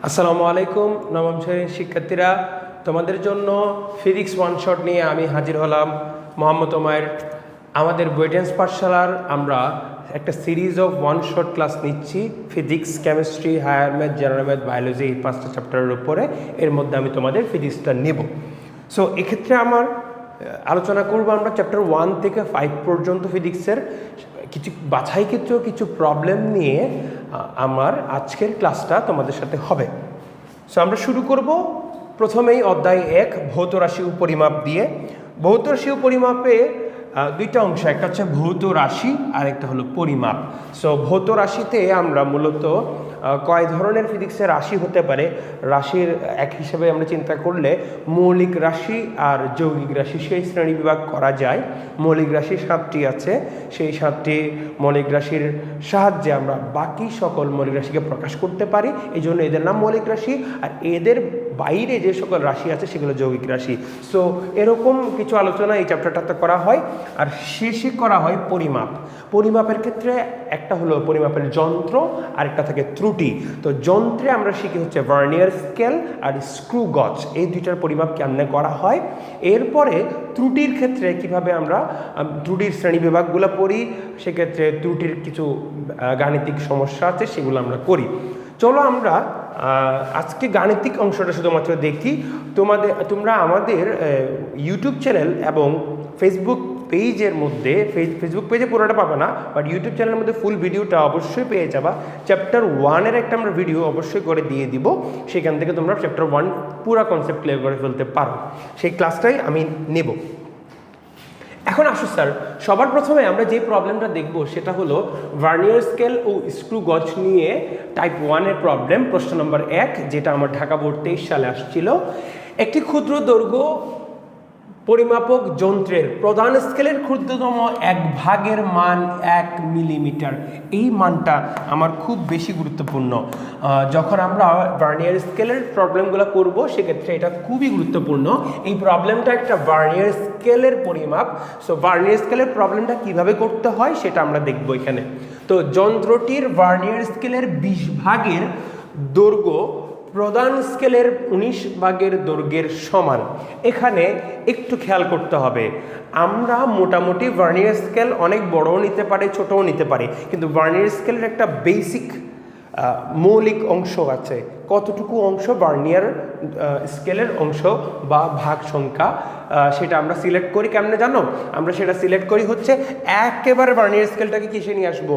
আসসালামু আলাইকুম নবম শ্রেণীর শিক্ষার্থীরা, তোমাদের জন্য ফিজিক্স ওয়ান শট নিয়ে আমি হাজির হলাম মোহাম্মদ ওমায়ের। আমাদের বৈটেন্স পাঠশালার আমরা একটা series of one shot class নিচ্ছি physics, chemistry, higher math, general math, biology, এই 5টা চ্যাপ্টারের উপরে। এর মধ্যে আমি তোমাদের ফিজিক্সটা নেব। সো এক্ষেত্রে আমার আলোচনা করব আমরা চ্যাপ্টার 1 থেকে 5 পর্যন্ত ফিজিক্সের কিছু বাছাইকৃত কিছু প্রবলেম নিয়ে আমার আজকের ক্লাসটা তোমাদের সাথে হবে। সো আমরা শুরু করব প্রথমেই অধ্যায় 1 ভৌত রাশি ও পরিমাপ দিয়ে। ভৌত রাশি ও পরিমাপে দুইটা অংশ, একটা হচ্ছে ভৌত রাশি আর একটা হলো পরিমাপ। সো ভৌত রাশিতে আমরা মূলত কয় ধরনের ফিজিক্সের রাশি হতে পারে, রাশির এক হিসেবে আমরা চিন্তা করলে মৌলিক রাশি আর যৌগিক রাশি সেই শ্রেণী বিভাগ করা যায়। মৌলিক রাশি 7টি আছে, সেই 7টি মৌলিক রাশির সাহায্যে আমরা বাকি সকল মৌলিক রাশিকে প্রকাশ করতে পারি, এই জন্য এদের নাম মৌলিক রাশি। আর এদের বাইরে যে সকল রাশি আছে সেগুলো যৌগিক রাশি। সো এরকম কিছু আলোচনা এই চ্যাপ্টারটাতে করা হয়। আর শেষে করা হয় পরিমাপ। পরিমাপের ক্ষেত্রে একটা হলো পরিমাপের যন্ত্র, আরেকটা থাকে ত্রুটি। তো যন্ত্রে আমরা শিখি হচ্ছে ভার্নিয়ার স্কেল আর স্ক্রু গজ, এই দুইটার পরিমাপ কেমনে করা হয়। এরপরে ত্রুটির ক্ষেত্রে কিভাবে আমরা ত্রুটির শ্রেণী বিভাগগুলো পড়ি, সেক্ষেত্রে ত্রুটির কিছু গাণিতিক সমস্যা আছে সেগুলো আমরা করি। চলো আমরা আজকে গাণিতিক অংশটা শুধুমাত্র দেখি। তোমরা আমাদের ইউটিউব চ্যানেল এবং ফেসবুক পেজের মধ্যে, ফেসবুক পেজে পুরোটা পাবে না, বাট ইউটিউব চ্যানেলের মধ্যে ফুল ভিডিওটা অবশ্যই পেয়ে যাবা। চ্যাপ্টার 1-এর একটা আমরা ভিডিও অবশ্যই করে দিয়ে দিব, সেখান থেকে তোমরা চ্যাপ্টার 1 পুরো কনসেপ্ট ক্লিয়ার করে ফেলতে পারো। সেই ক্লাসটাই আমি নেব। এখন আসো স্যার, সবার প্রথমে আমরা যে প্রবলেমটা দেখব সেটা হলো ভার্নিয়ার স্কেল ও স্ক্রু গজ নিয়ে টাইপ 1-এর প্রবলেম, প্রশ্ন নম্বর 1, যেটা আমার ঢাকা বোর্ড 23 সালে আসছিল। একটি ক্ষুদ্র দৈর্ঘ্য পরিমাপক যন্ত্রের প্রধান স্কেলের ক্ষুদ্রতম এক ভাগের মান 1 মিলিমিটার। এই মানটা আমার খুব বেশি গুরুত্বপূর্ণ। যখন আমরা ভার্নিয়ার স্কেলের প্রবলেমগুলো করব সেক্ষেত্রে এটা খুবই গুরুত্বপূর্ণ। এই প্রবলেমটা একটা ভার্নিয়ার স্কেলের পরিমাপ। সো ভার্নিয়ার স্কেলের প্রবলেমটা কিভাবে করতে হয় সেটা আমরা দেখব এখানে। তো যন্ত্রটির ভার্নিয়ার স্কেলের 20 ভাগের দৈর্ঘ্য প্রধান স্কেলের 19 ভাগের দৈর্ঘ্যের সমান। এখানে একটু খেয়াল করতে হবে, আমরা মোটামুটি ভার্নিয়ার স্কেল অনেক বড়ও নিতে পারি, ছোটও নিতে পারি, কিন্তু ভার্নিয়ার স্কেলের একটা বেসিক মৌলিক অংশ আছে। কতটুকু অংশ ভার্নিয়ার স্কেলের অংশ বা ভাগ সংখ্যা, সেটা আমরা সিলেক্ট করি কেমনে জানো? আমরা সেটা সিলেক্ট করি হচ্ছে একেবারে ভার্নিয়ার স্কেলটাকে কিসে নিয়ে আসবো,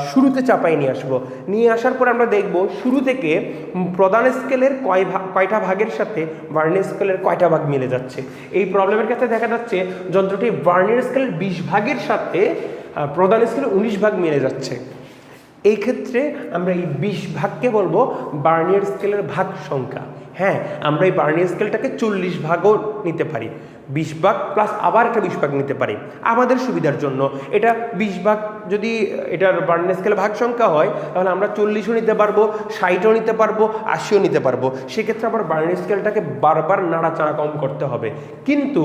শুরুতে চাপাই নিয়ে আসবো। নিয়ে আসার পর আমরা দেখব শুরু থেকে প্রধান স্কেলের কয়টা ভাগের সাথে ভার্নিয়ার স্কেলের কয়টা ভাগ মিলে যাচ্ছে। এই প্রবলেমের ক্ষেত্রে দেখা যাচ্ছে যন্ত্রটি ভার্নিয়ার স্কেলের 20 ভাগের সাথে প্রধান স্কেলের 19 ভাগ মিলে যাচ্ছে। এই ক্ষেত্রে আমরা এই 20 ভাগকে বলবো ভার্নিয়ার স্কেলের ভাগ সংখ্যা। হ্যাঁ, আমরা এই ভার্নিয়ার স্কেলটাকে 40 ভাগও নিতে পারি, 20 ভাগ প্লাস আবার একটা 20 ভাগ নিতে পারি আমাদের সুবিধার জন্য। এটা 20 ভাগ যদি এটার ভার্নিয়ার স্কেলের ভাগ সংখ্যা হয়, তাহলে আমরা 40ও নিতে পারবো, 60ও নিতে পারবো, 80ও নিতে পারবো। সেক্ষেত্রে আবার ভার্নিয়ার স্কেলটাকে বারবার নাড়াচাড়া কম করতে হবে। কিন্তু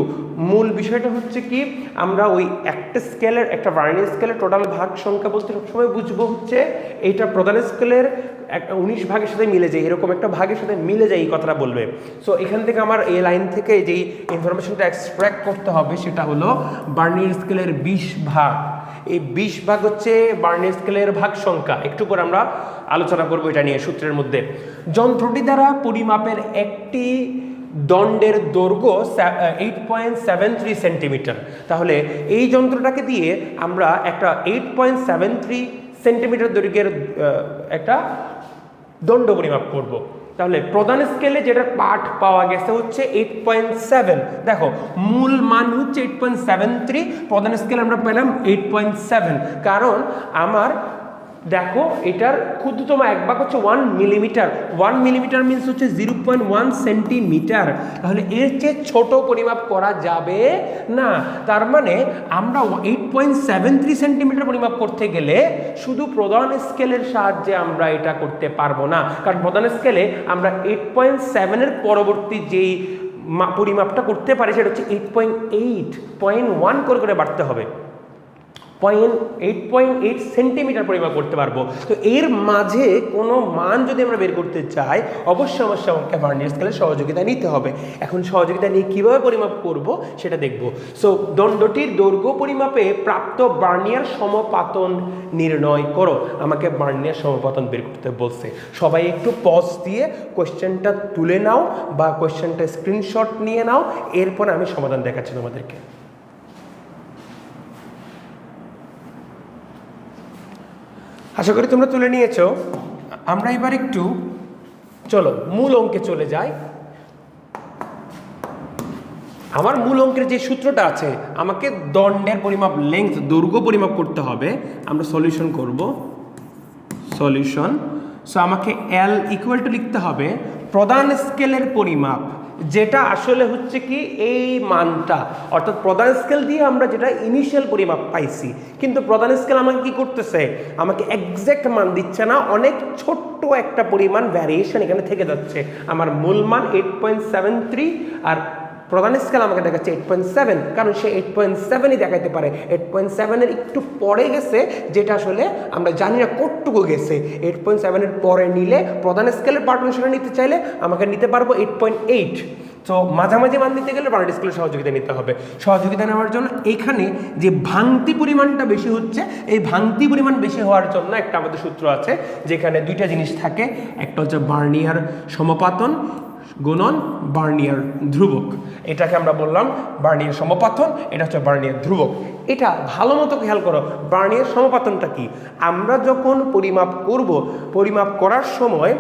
মূল বিষয়টা হচ্ছে কি, আমরা ওই একটা স্কেলের, একটা ভার্নিয়ার স্কেলের টোটাল ভাগ সংখ্যা বলতে সবসময় বুঝবো হচ্ছে এইটা প্রধান স্কেলের 19 ভাগের সাথে মিলে যায়, এরকম একটা ভাগের সাথে মিলে যায়, এই কথাটা বলবে। সো এখান থেকে আমার এই লাইন থেকে যেই ইনফরমেশনটা এক্সট্রাক্ট করতে হবে সেটা হলো ভার্নিয়ার স্কেলের 20 ভাগ। এই 20 ভাগ হচ্ছে ভার্নিয়ার স্কেলের ভাগ সংখ্যা। একটু পর আমরা আলোচনা করবো এটা নিয়ে সূত্রের মধ্যে। যন্ত্রটি দ্বারা পরিমাপের একটি দণ্ডের দৈর্ঘ্য 8.73 সেন্টিমিটার। তাহলে এই যন্ত্রটাকে দিয়ে আমরা একটা 8.73 সেন্টিমিটার দৈর্ঘ্যের একটা দণ্ড পরিমাপ করব। তাহলে প্রধান স্কেলে যেটা পাঠ পাওয়া গেছে হচ্ছে 8.7। দেখো মূল মান হচ্ছে 8.73, প্রধান স্কেলে আমরা পেলাম 8.7, কারণ আমার দেখো এটার ক্ষুদ্রতম এক ভাগ হচ্ছে 1 মিলিমিটার। 1 মিলিমিটার মিনস হচ্ছে 0.1 সেন্টিমিটার। তাহলে এর চেয়ে ছোট পরিমাপ করা যাবে না। তার মানে আমরা 8.73 সেন্টিমিটার পরিমাপ করতে গেলে শুধু প্রধান স্কেলের সাহায্যে আমরা এটা করতে পারবো না, কারণ প্রধান স্কেলে আমরা 8.7-এর পরবর্তী যেই পরিমাপটা করতে পারি সেটা হচ্ছে 8.8.1 করে বাড়তে হবে। 8.8 সেন্টিমিটার পরিমাপ করতে পারবো। তো এর মাঝে কোনো মান যদি আমরা বের করতে চাই, অবশ্যই আমাকে ভার্নিয়ার স্কেলের সহযোগিতা নিতে হবে। এখন সহযোগিতা নিয়ে কীভাবে পরিমাপ করব সেটা দেখব। সো দণ্ডটির দৈর্ঘ্য পরিমাপে প্রাপ্ত ভার্নিয়ার সমপাতন নির্ণয় করো। আমাকে ভার্নিয়ার সমপাতন বের করতে বলছে। সবাই একটু পজ দিয়ে কোয়েশ্চেনটা তুলে নাও বা কোয়েশ্চেনটা স্ক্রিনশট নিয়ে নাও, এরপর আমি সমাধান দেখাচ্ছি তোমাদেরকে। আশা করি তোমরা তুলে নিয়েছো। আমরা এবার একটু চলো মূল অঙ্কে চলে যাই। আমার মূল অঙ্কের যে সূত্রটা আছে, আমাকে দণ্ডের পরিমাপ লেংথ দৈর্ঘ্য পরিমাপ করতে হবে। আমরা সলিউশন করব, সলিউশন। সো আমাকে এল ইকুয়াল টু লিখতে হবে প্রধান স্কেলের পরিমাপ, যেটা আসলে হচ্ছে কি এই মানটা, অর্থাৎ প্রধান স্কেল দিয়ে আমরা যেটা ইনিশিয়াল পরিমাপ পাইছি, কিন্তু প্রধান স্কেল আমাকে কি করতেছে, আমাকে এক্সাক্ট মান দিচ্ছে না, অনেক ছোট্ট একটা পরিমাণ ভ্যারিয়েশন এখানে থেকে যাচ্ছে। আমার মূল মান 8.73 আর প্রধান স্কেল আমাকে দেখাচ্ছে 8.7, কারণ সে 8.7ই দেখাইতে পারে। 8.7-এর একটু পরে গেছে, যেটা আসলে আমরা জানি না কতটুকু গেছে। 8.7-এর পরে নিলে প্রধান স্কেলের পার্ট অনুসারে নিতে চাইলে আমাকে নিতে পারবো 8.8। তো মাঝামাঝি মান দিতে গেলে ভার্নিয়ার স্কেলের সহযোগিতা নিতে হবে। সহযোগিতা নেওয়ার জন্য এখানে যে ভাঙতি পরিমাণটা বেশি হচ্ছে, এই ভাঙতি পরিমাণ বেশি হওয়ার জন্য একটা আমাদের সূত্র আছে, যেখানে দুইটা জিনিস থাকে। একটা হচ্ছে ভার্নিয়ার সমপাতন গুণন ভার্নিয়ার ধ্রুবক। এটাকে আমরা বললাম ভার্নিয়ার সমপাতন, এটা হচ্ছে ভার্নিয়ার ধ্রুবক। এটা ভালো মতো খেয়াল করো, ভার্নিয়ার সমপাতনটা কি। আমরা যখন পরিমাপ করব, পরিমাপ করার সময়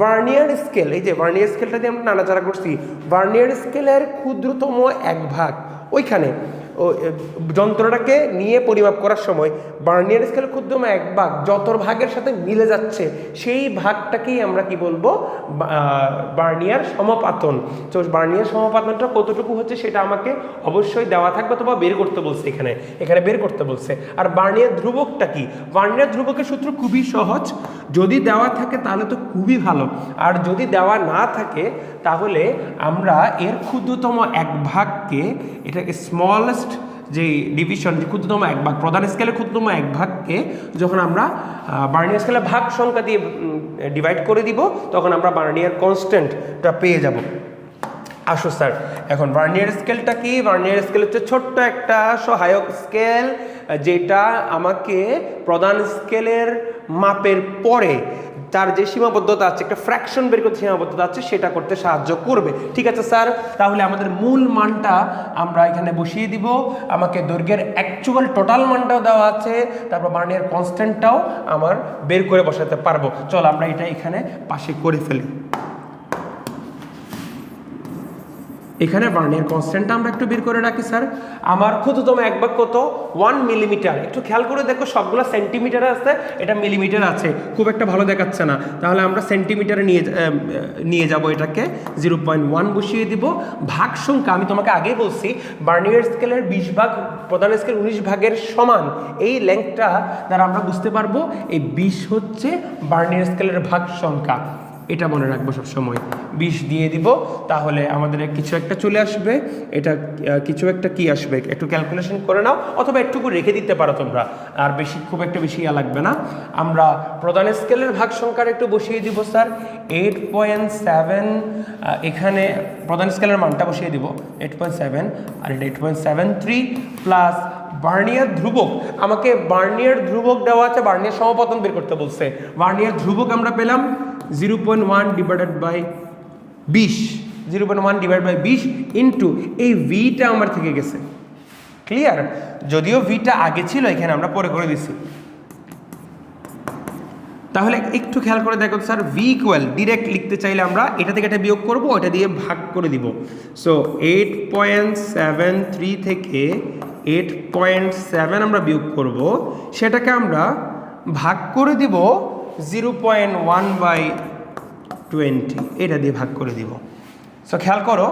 ভার্নিয়ার স্কেল, এই যে ভার্নিয়ার স্কেলটা দিয়ে আমরা নাড়াচাড়া করছি, ভার্নিয়ার স্কেলের ক্ষুদ্রতম এক ভাগ ওইখানে যন্ত্রটাকে নিয়ে পরিমাপ করার সময় ভার্নিয়ার স্কেল ক্ষুদ্রতম এক ভাগ যত ভাগের সাথে মিলে যাচ্ছে, সেই ভাগটাকেই আমরা কি বলবো, ভার্নিয়ার সমপাতন। তো ভার্নিয়ার সমপাতনটা কতটুকু হচ্ছে সেটা আমাকে অবশ্যই দেওয়া থাকবে, অথবা বের করতে বলছে, এখানে বের করতে বলছে। আর ভার্নিয়ার ধ্রুবকটা কি, ভার্নিয়ার ধ্রুবকের সূত্র খুবই সহজ। যদি দেওয়া থাকে তাহলে তো খুবই ভালো, আর যদি দেওয়া না থাকে তাহলে আমরা এর ক্ষুদ্রতম এক ভাগকে, এটাকে স্মলেস্ট যে ডিভিশন, যে ক্ষুদ্রতম এক ভাগ, প্রধান স্কেলের ক্ষুদ্রতম এক ভাগকে যখন আমরা ভার্নিয়ার স্কেলের ভাগ সংখ্যা দিয়ে ডিভাইড করে দিব, তখন আমরা ভার্নিয়ার কনস্ট্যান্টটা পেয়ে যাব। আসো স্যার, এখন ভার্নিয়ার স্কেলটা কি? ভার্নিয়ার স্কেল হচ্ছে ছোট্ট একটা সহায়ক স্কেল, যেটা আমাকে প্রধান স্কেলের মাপের পরে তার যে সীমাবদ্ধতা আছে, একটা ফ্র্যাকশন বের করতে সীমাবদ্ধতা আছে, সেটা করতে সাহায্য করবে। ঠিক আছে স্যার, তাহলে আমাদের মূল মানটা আমরা এখানে বসিয়ে দিব। আমাকে দৈর্ঘ্যের অ্যাকচুয়াল টোটাল মানটাও দেওয়া আছে, তারপর ভার্নিয়ার কনস্ট্যান্টটাও আমার বের করে বসাতে পারবো। চল আমরা এটা এখানে পাশে করে ফেলি। এখানে ভার্নিয়ার কনস্ট্যান্টটা আমরা একটু বের করে রাখি। স্যার, আমার ক্ষুদ্রতম এক ভাগ কত? 1 মিলিমিটার। একটু খেয়াল করে দেখো, সবগুলো সেন্টিমিটারে আছে, এটা মিলিমিটার আছে, খুব একটা ভালো দেখাচ্ছে না। তাহলে আমরা সেন্টিমিটারে নিয়ে যাব, এটাকে 0.1 বসিয়ে দিব। ভাগ সংখ্যা আমি তোমাকে আগেই বলছি, ভার্নিয়ার স্কেলের 20 ভাগ প্রধান স্কেল 19 ভাগের সমান। এই লেংথটা দ্বারা আমরা বুঝতে পারবো এই 20 হচ্ছে ভার্নিয়ার স্কেলের ভাগ সংখ্যা। এটা মনে রাখবো সবসময়, 20 দিয়ে দিব, তাহলে আমাদের কিছু একটা চলে আসবে। এটা কিছু একটা কি আসবে, একটু ক্যালকুলেশন করে নাও, অথবা একটুকু রেখে দিতে পারো তোমরা, আর বেশি খুব একটা বেশি লাগবে না। আমরা প্রধান স্কেলের ভাগ সংখ্যার একটু বসিয়ে দিব স্যার, 8.7। এখানে প্রধান স্কেলের মানটা বসিয়ে দিব 8.7, আর এটা 8.73 প্লাস ভার্নিয়ার ধ্রুবক। আমাকে ভার্নিয়ার ধ্রুবক দেওয়া আছে, ভার্নিয়ার সমপাতন বের করতে বলছে। ভার্নিয়ার ধ্রুবক আমরা পেলাম 0.1 divided by 20, 0.1 divide by 20 into এই ভিটা আমার থেকে গেছে। ক্লিয়ার? যদিও ভিটা আগে ছিল, এখানে আমরা পরে করে দিচ্ছি। তাহলে একটু খেয়াল করে দেখো স্যার, ভি ইকুয়াল ডিরেক্ট লিখতে চাইলে আমরা এটা থেকে এটা বিয়োগ করবো, এটা দিয়ে ভাগ করে দিব। সো 8.73 থেকে 8.7 আমরা বিয়োগ করব, সেটাকে আমরা ভাগ করে দিব 0.1/20, এটা দিয়ে ভাগ করে দিব। সো খেয়াল করো,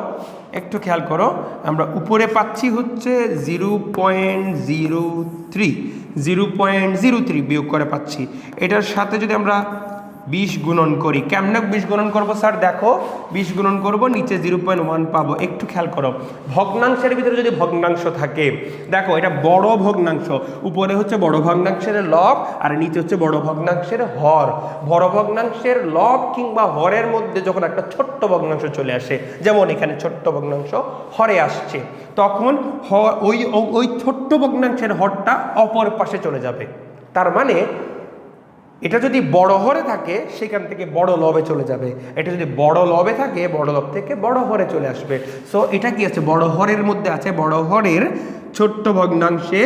একটু খেয়াল করো, আমরা উপরে পাচ্ছি হচ্ছে 0.03 বিয়োগ করে পাচ্ছি। এটার সাথে যদি আমরা 20 গুণন করি। কেমনে 20 গুণন করবো স্যার? দেখো 20 গুণন করবো, নিচে 0.1 পাবো। একটু খেয়াল করো, ভগ্নাংশের ভিতরে যদি ভগ্নাংশ থাকে, দেখো এটা বড় ভগ্নাংশ, উপরে হচ্ছে বড় ভগ্নাংশের লব আর নিচে হচ্ছে বড় ভগ্নাংশের হর। বড় ভগ্নাংশের লব কিংবা হরের মধ্যে যখন একটা ছোট্ট ভগ্নাংশ চলে আসে, যেমন এখানে ছোট্ট ভগ্নাংশ হরে আসছে, তখন ওই ছোট্ট ভগ্নাংশের হরটা অপর পাশে চলে যাবে। তার মানে এটা যদি বড় হরে থাকে সেখান থেকে বড় লবে চলে যাবে, এটা যদি বড় লবে থাকে বড় লব থেকে বড় হরে চলে আসবে। সো এটা কি আছে? বড় হরের মধ্যে আছে, বড় হরের ছোট্ট ভগ্নাংশে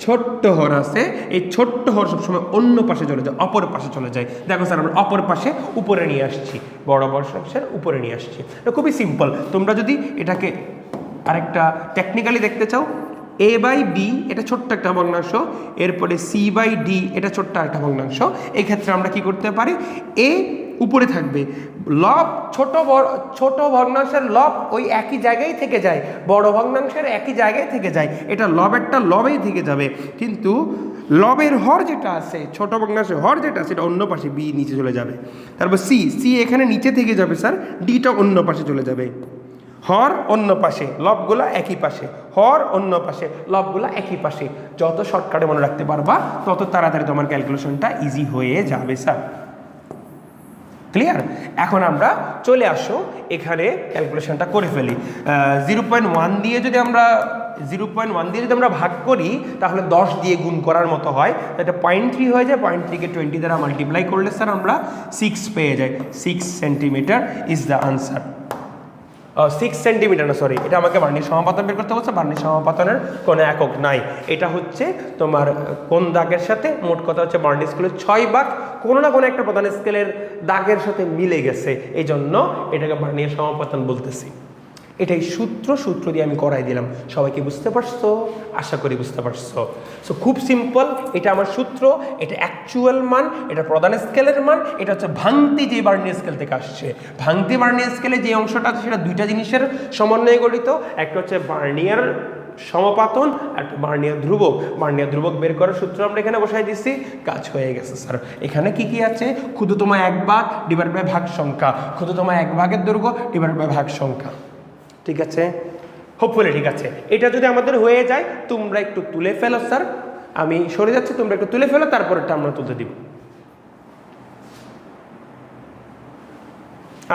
ছোট্ট হর আছে, এই ছোট্ট হর সবসময় অন্য পাশে চলে যায়, অপর পাশে চলে যায়। দেখো স্যার আমরা অপর পাশে উপরে নিয়ে আসছি, বড় ভগ্নাংশের উপরে নিয়ে আসছি। এটা খুবই সিম্পল। তোমরা যদি এটাকে আরেকটা টেকনিক্যালি দেখতে চাও, a বাই বি এটা ছোট্ট একটা ভগ্নাংশ, এরপরে সি বাই ডি এটা ছোট্ট একটা ভগ্নাংশ। এই ক্ষেত্রে আমরা কি করতে পারি? এ উপরে থাকবে, লব ছোট ভগ্নাংশের লব ওই একই জায়গায় থেকে যায়, বড় ভগ্নাংশের একই জায়গায় থেকে যায়, এটা লবেরটা লবেই থেকে যাবে। কিন্তু লবের হর যেটা আছে, ছোট ভগ্নাংশের হর যেটা আছে, এটা অন্য পাশে, বি নিচে চলে যাবে। তারপর সি এখানে নিচে থেকে যাবে স্যার, ডিটা অন্য পাশে চলে যাবে। হর অন্য পাশে, লবগুলা একই পাশে, হর অন্য পাশে, লবগুলা একই পাশে। যত শর্টকাটে মনে রাখতে পারবা তত তাড়াতাড়ি তোমার ক্যালকুলেশনটা ইজি হয়ে যাবে স্যার। ক্লিয়ার? এখন আমরা চলে আসো এখানে ক্যালকুলেশনটা করে ফেলি। 0.1 দিয়ে যদি আমরা ভাগ করি তাহলে 10 দিয়ে গুণ করার মতো হয়, এটা 0.3 হয়ে যায়। 0.3কে 20 দ্বারা মাল্টিপ্লাই করলে স্যার আমরা 6 পেয়ে যাই। 6 centimetre is the answer. 6 centimetre না, সরি, এটা আমাকে বার্নিশ সমাপাতন বের করতে বলছে। বার্নিশ সমাপাতনের কোনো একক নাই, এটা হচ্ছে তোমার কোন দাগের সাথে, মোট কথা হচ্ছে বার্নিশ স্কেলের 6 ভাগ কোনো না কোনো একটা প্রধান স্কেলের দাগের সাথে মিলে গেছে, এই জন্য এটাকে বার্নিশ সমাপাতন বলতেছি। এটাই সূত্র দিয়ে আমি করাই দিলাম। সবাইকে বুঝতে পারছো? আশা করি বুঝতে পারছো। সো খুব সিম্পল, এটা আমার সূত্র, এটা অ্যাকচুয়াল মান, এটা প্রধান স্কেলের মান, এটা হচ্ছে ভাঙতি যে বার্নিয়ার স্কেল থেকে আসছে। ভাঙতি বার্নিয়ার স্কেলে যে অংশটা আছে সেটা দুইটা জিনিসের সমন্বয়ে গঠিত, একটা হচ্ছে বার্নিয়ার সমাপাতন আর বার্নিয়ার ধ্রুবক। বার্নিয়ার ধ্রুবক বের করার সূত্র আমরা এখানে বসাই দিচ্ছি, কাজ হয়ে গেছে স্যার। এখানে কি আছে? ক্ষুদ্রতম এক ভাগ ডিভাইড বাই ভাগ সংখ্যা, ক্ষুদ্রতম এক ভাগের দৈর্ঘ্য ডিভাইড বাই ভাগ সংখ্যা। ঠিক আছে, হোপফুলি ঠিক আছে। এটা যদি আমাদের হয়ে যায়, তোমরা একটু তুলে ফেলো স্যার, আমি সরে যাচ্ছি, তোমরা একটু তুলে ফেলো, তারপর এটা আমরা তুলতে দিব।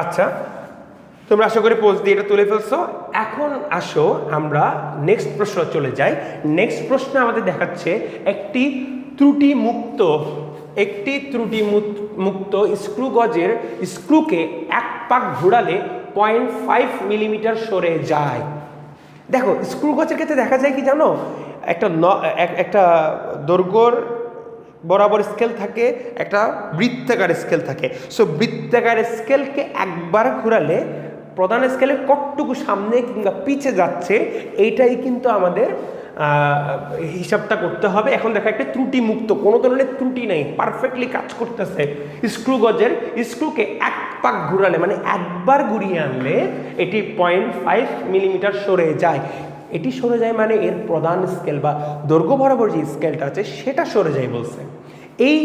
আচ্ছা, তোমরা আশা করি পোজ দিয়ে এটা তুলে ফেলছো। এখন আসো আমরা নেক্সট প্রশ্ন চলে যাই। নেক্সট প্রশ্নে আমাদের দেখাচ্ছে একটি ত্রুটিমুক্ত স্ক্রু গজের স্ক্রুকে এক পাক ঘোরালে 0.5 মিলিমিটার সরে যায়। দেখো স্ক্রু গজের ক্ষেত্রে দেখা যায় কি জানো, একটা দৈর্ঘ্যর বরাবর স্কেল থাকে, একটা বৃত্তাকার স্কেল থাকে। সো বৃত্তাকার স্কেলকে একবার ঘোরালে প্রধান স্কেলের কতটুকু সামনে কিংবা পিছে যাচ্ছে এইটাই কিন্তু আমাদের হিসাবটা করতে হবে। এখন দেখা একটা ত্রুটিমুক্ত, কোনো ধরনের ত্রুটি নেই, পারফেক্টলি কাজ করতেছে। স্ক্রু গজের স্ক্রুকে এক পাক ঘুরালে, মানে একবার ঘুরিয়ে আনলে এটি 0.5 মিলিমিটার সরে যায়। এটি সরে যায় মানে এর প্রধান স্কেল বা দৈর্ঘ্য বরাবর যে স্কেলটা আছে সেটা সরে যায় বলছে। এই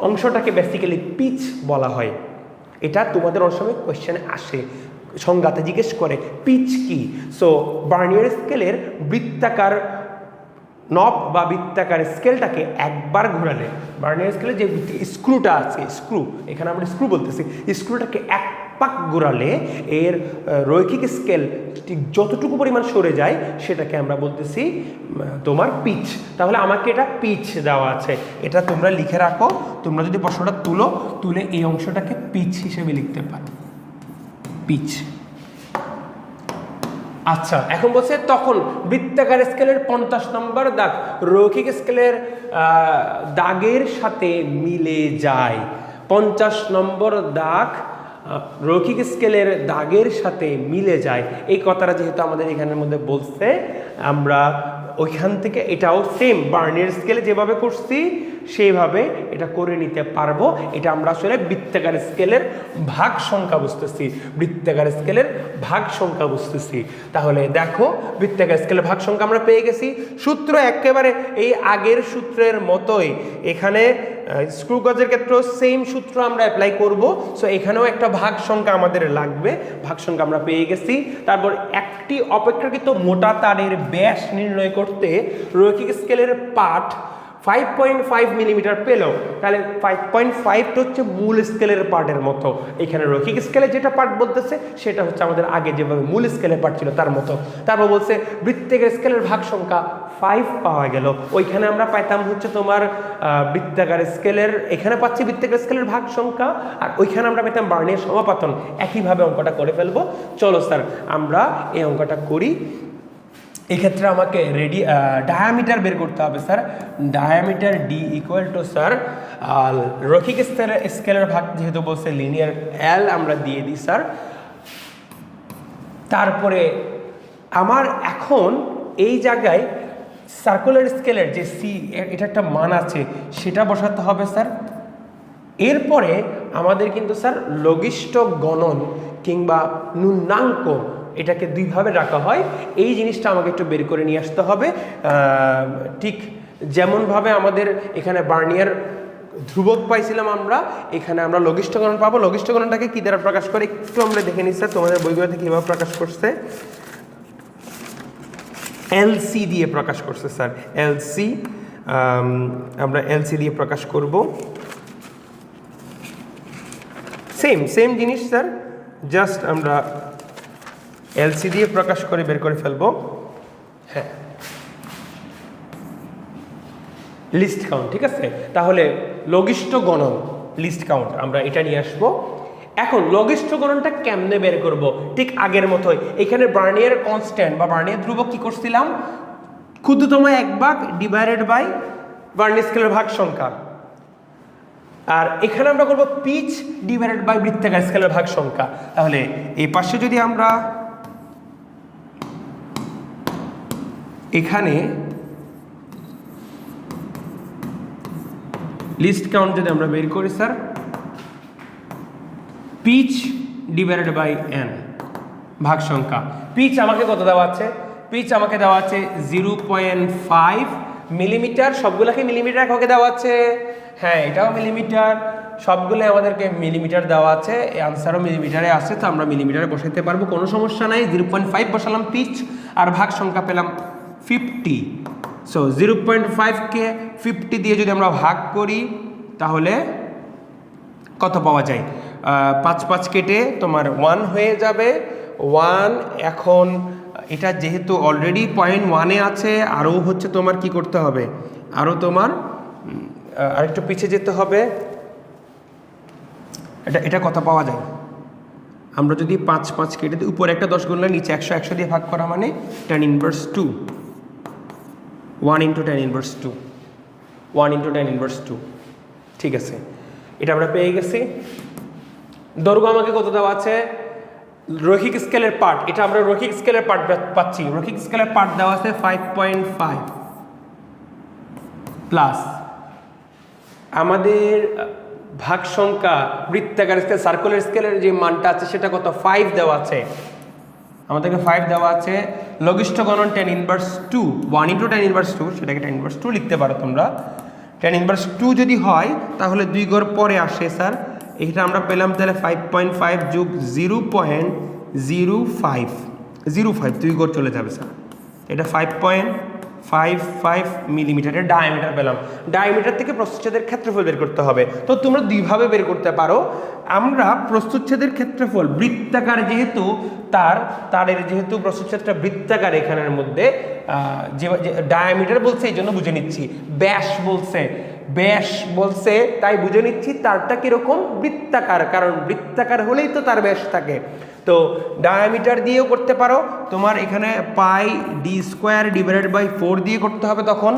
অংশটাকে বেসিক্যালি পিচ বলা হয়। এটা তোমাদের অনেক সময় কোয়েশ্চেনে আসে, সংজ্ঞাতে জিজ্ঞেস করে পিচ কি। সো বার্নিয়ার স্কেলের বৃত্তাকার নব বা বৃত্তাকার স্কেলটাকে একবার ঘোরালে, বার্নিয়ার স্কেলে যে স্ক্রুটা আছে, এখানে আমরা স্ক্রু বলতেছি, স্ক্রুটাকে এক পাক ঘোরালে এর রৈখিক স্কেল ঠিক যতটুকু পরিমাণ সরে যায় সেটাকে আমরা বলতেছি তোমার পিচ। তাহলে আমাকে এটা পিচ দেওয়া আছে, এটা তোমরা লিখে রাখো। তোমরা যদি প্রশ্নটা তুলে এই অংশটাকে পিচ হিসেবে লিখতে পারো, পিচ। আচ্ছা, এখন বলছে তখন বৃত্তাকার স্কেলের 50 নম্বর দাগ রৈখিক স্কেলের দাগের সাথে মিলে যায়। 50 নম্বর দাগ রৈখিক স্কেলের দাগের সাথে মিলে যায়, এই কথাটা যেহেতু আমাদের এখানের মধ্যে বলছে, আমরা ওইখান থেকে এটাও সেম বার্নিয়ার স্কেলে যেভাবে করছি সেইভাবে এটা করে নিতে পারবো। এটা আমরা আসলে বৃত্তাকার স্কেলের ভাগ সংখ্যা বুঝতেছি। তাহলে দেখো বৃত্তাকার স্কেলের ভাগ সংখ্যা আমরা পেয়ে গেছি। সূত্র একেবারে এই আগের সূত্রের মতোই, এখানে স্ক্রু গজের ক্ষেত্রেও সেম সূত্র আমরা অ্যাপ্লাই করব। সো এখানেও একটা ভাগ সংখ্যা আমাদের লাগবে, ভাগ সংখ্যা আমরা পেয়ে গেছি। তারপর একটি অপেক্ষাকৃত মোটা তারের ব্যাস নির্ণয় করতে রৈখিক স্কেলের পাঠ 5.5 মিলিমিটার পেল, তাহলে 5.5টা হচ্ছে মূল স্কেলের পার্টের মতো। এখানে রৈখিক স্কেলে যেটা পার্ট বলতেছে সেটা হচ্ছে আমাদের আগে যেভাবে মূল স্কেলের পার্ট ছিল তার মতো। তারপর বলছে বৃত্তাকার স্কেলের ভাগ সংখ্যা 5 পাওয়া গেল। ওইখানে আমরা পাইতাম হচ্ছে তোমার বৃত্তাকার স্কেলের, এখানে পাচ্ছি বৃত্তাকার স্কেলের ভাগ সংখ্যা, আর ওইখানে আমরা পেতাম বার্নিয়ার সমাপতন। একইভাবে অঙ্কটা করে ফেলবো। চলো স্যার আমরা এই অঙ্কটা করি। এক্ষেত্রে আমাকে ডায়ামিটার বের করতে হবে sir. Diameter D equal to sir রৈখিক স্কেলের ভাগ যেহেতু বলছে লিনিয়ার এল আমরা দিয়ে দিই স্যার। তারপরে আমার এখন এই জায়গায় সার্কুলার স্কেলের যে সি এটা একটা মান আছে সেটা বসাতে হবে স্যার। এরপরে আমাদের কিন্তু স্যার লঘিষ্ঠ গণন কিংবা ন্যূনাঙ্ক এটাকে দুইভাবে রাখা হয়, এই জিনিসটা আমাকে একটু বের করে নিয়ে আসতে হবে। ঠিক যেমনভাবে আমাদের এখানে বার্নিয়ার ধ্রুবক পাইছিলাম আমরা, এখানে আমরা লঘিষ্ঠ গণন পাবো। লঘিষ্ঠ গণনটাকে কী দ্বারা প্রকাশ করে একটু আমরা দেখে নিই স্যার, তোমাদের বইগুলোতে কীভাবে প্রকাশ করছে। এলসি দিয়ে প্রকাশ করছে স্যার, এলসি। আমরা এলসি দিয়ে প্রকাশ করব। সেম জিনিস স্যার, জাস্ট আমরা এলসি দিয়ে প্রকাশ করে বের করে ফেলবো। হ্যাঁ, লিস্ট কাউন্ট, ঠিক আছে। তাহলে লঘিষ্ঠ গণন লিস্ট কাউন্ট আমরা এটা নিয়ে আসবো। এখন লঘিষ্ঠ গণনটা কেমনে বের করব? ঠিক আগের মতোই এখানে বার্নিয়ার কনস্ট্যান্ট বা বার্নিয়ার ধ্রুবক কি করছিলাম, ক্ষুদ্রতম এক ভাগ ডিভাইডেড বাই বার্নিয়ার স্কেলের ভাগ সংখ্যা। আর এখানে আমরা করব পিচ ডিভাইডেড বাই বৃত্তাকার স্কেলের ভাগ সংখ্যা। তাহলে এই পাশে যদি আমরা এখানে লিস্ট কাউন্ট যদি আমরা বের করি sir, pitch divided by N ভাগ সংখ্যা। পিচ আমাকে কত দেওয়া আছে? পিচ আমাকে দেওয়া আছে 0.5 মিলিমিটার। সবগুলোকে মিলিমিটার এককে দেওয়া আছে। হ্যাঁ, এটাও মিলিমিটার, সবগুলো আমাদেরকে মিলিমিটার দেওয়া আছে। আনসারও মিলিমিটারে আছে, তো আমরা মিলিমিটারে বসাইতে পারবো, কোনো সমস্যা নাই। 0.5 বসালাম পিচ, আর ভাগ সংখ্যা পেলাম 50। সো 0.5কে 50 দিয়ে যদি আমরা ভাগ করি তাহলে কত পাওয়া যায়? 5 কেটে তোমার 1 হয়ে যাবে। 1 এখন এটা যেহেতু অলরেডি 0.1-এ আছে, আরও হচ্ছে তোমার কি করতে হবে, আরও তোমার আরেকটু পিছিয়ে যেতে হবে। এটা কত পাওয়া যায়? আমরা যদি 5 কেটে দিই, উপরে একটা 10 গুণলে নিচে 100 দিয়ে ভাগ করা মানে tan inverse 2, 1 × tan inverse 2, 1 × tan inverse 2। ঠিক আছে, এটা আমরা পেয়ে গেছি। দৈর্ঘ্য আমাকে কত দেওয়া আছে? রৈখিক স্কেলের পার্ট, এটা আমরা রৈখিক স্কেলের পার্ট পাচ্ছি। রৈখিক স্কেলের পার্ট দেওয়া আছে 5.5 প্লাস আমাদের ভাগ সংখ্যা বৃত্তাকার স্কেল সার্কুলার স্কেলের যে মানটা আছে সেটা কত? 5 দেওয়া আছে, আমাদেরকে 5 দেওয়া আছে। লঘিষ্ঠ গণন tan ইনভার্স 2, 1 × tan ইনভার্স 2, সেটাকে tan ইনভার্স 2 লিখতে পারো তোমরা। tan ইনভার্স 2 যদি হয় তাহলে 2 ঘর পরে আসে স্যার। এটা আমরা পেলাম তাহলে 5.5 যোগ 0.05, 2 ঘর চলে যাবে স্যার। এটা 5.55 মিলিমিটারের ডায়ামিটার পেলাম। ডায়ামিটার থেকে প্রস্থচ্ছেদের ক্ষেত্রফল বের করতে হবে, তো তোমরা দুইভাবে বের করতে পারো। আমরা প্রস্থচ্ছেদের ক্ষেত্রফল বৃত্তাকার, যেহেতু তারের যেহেতু প্রস্থচ্ছেদটা বৃত্তাকার, এখানের মধ্যে যে ডায়ামিটার বলছে এই জন্য বুঝে নিচ্ছি, ব্যাস বলছে তাই বুঝে নিচ্ছি তারটা কিরকম, বৃত্তাকার, কারণ বৃত্তাকার হলেই তো তার ব্যাস থাকে। তো ডায়ামিটার দিয়েও করতে পারো, তোমার এখানে πd² ডিভাইডেড বাই 4 দিয়ে করতে হবে, তখন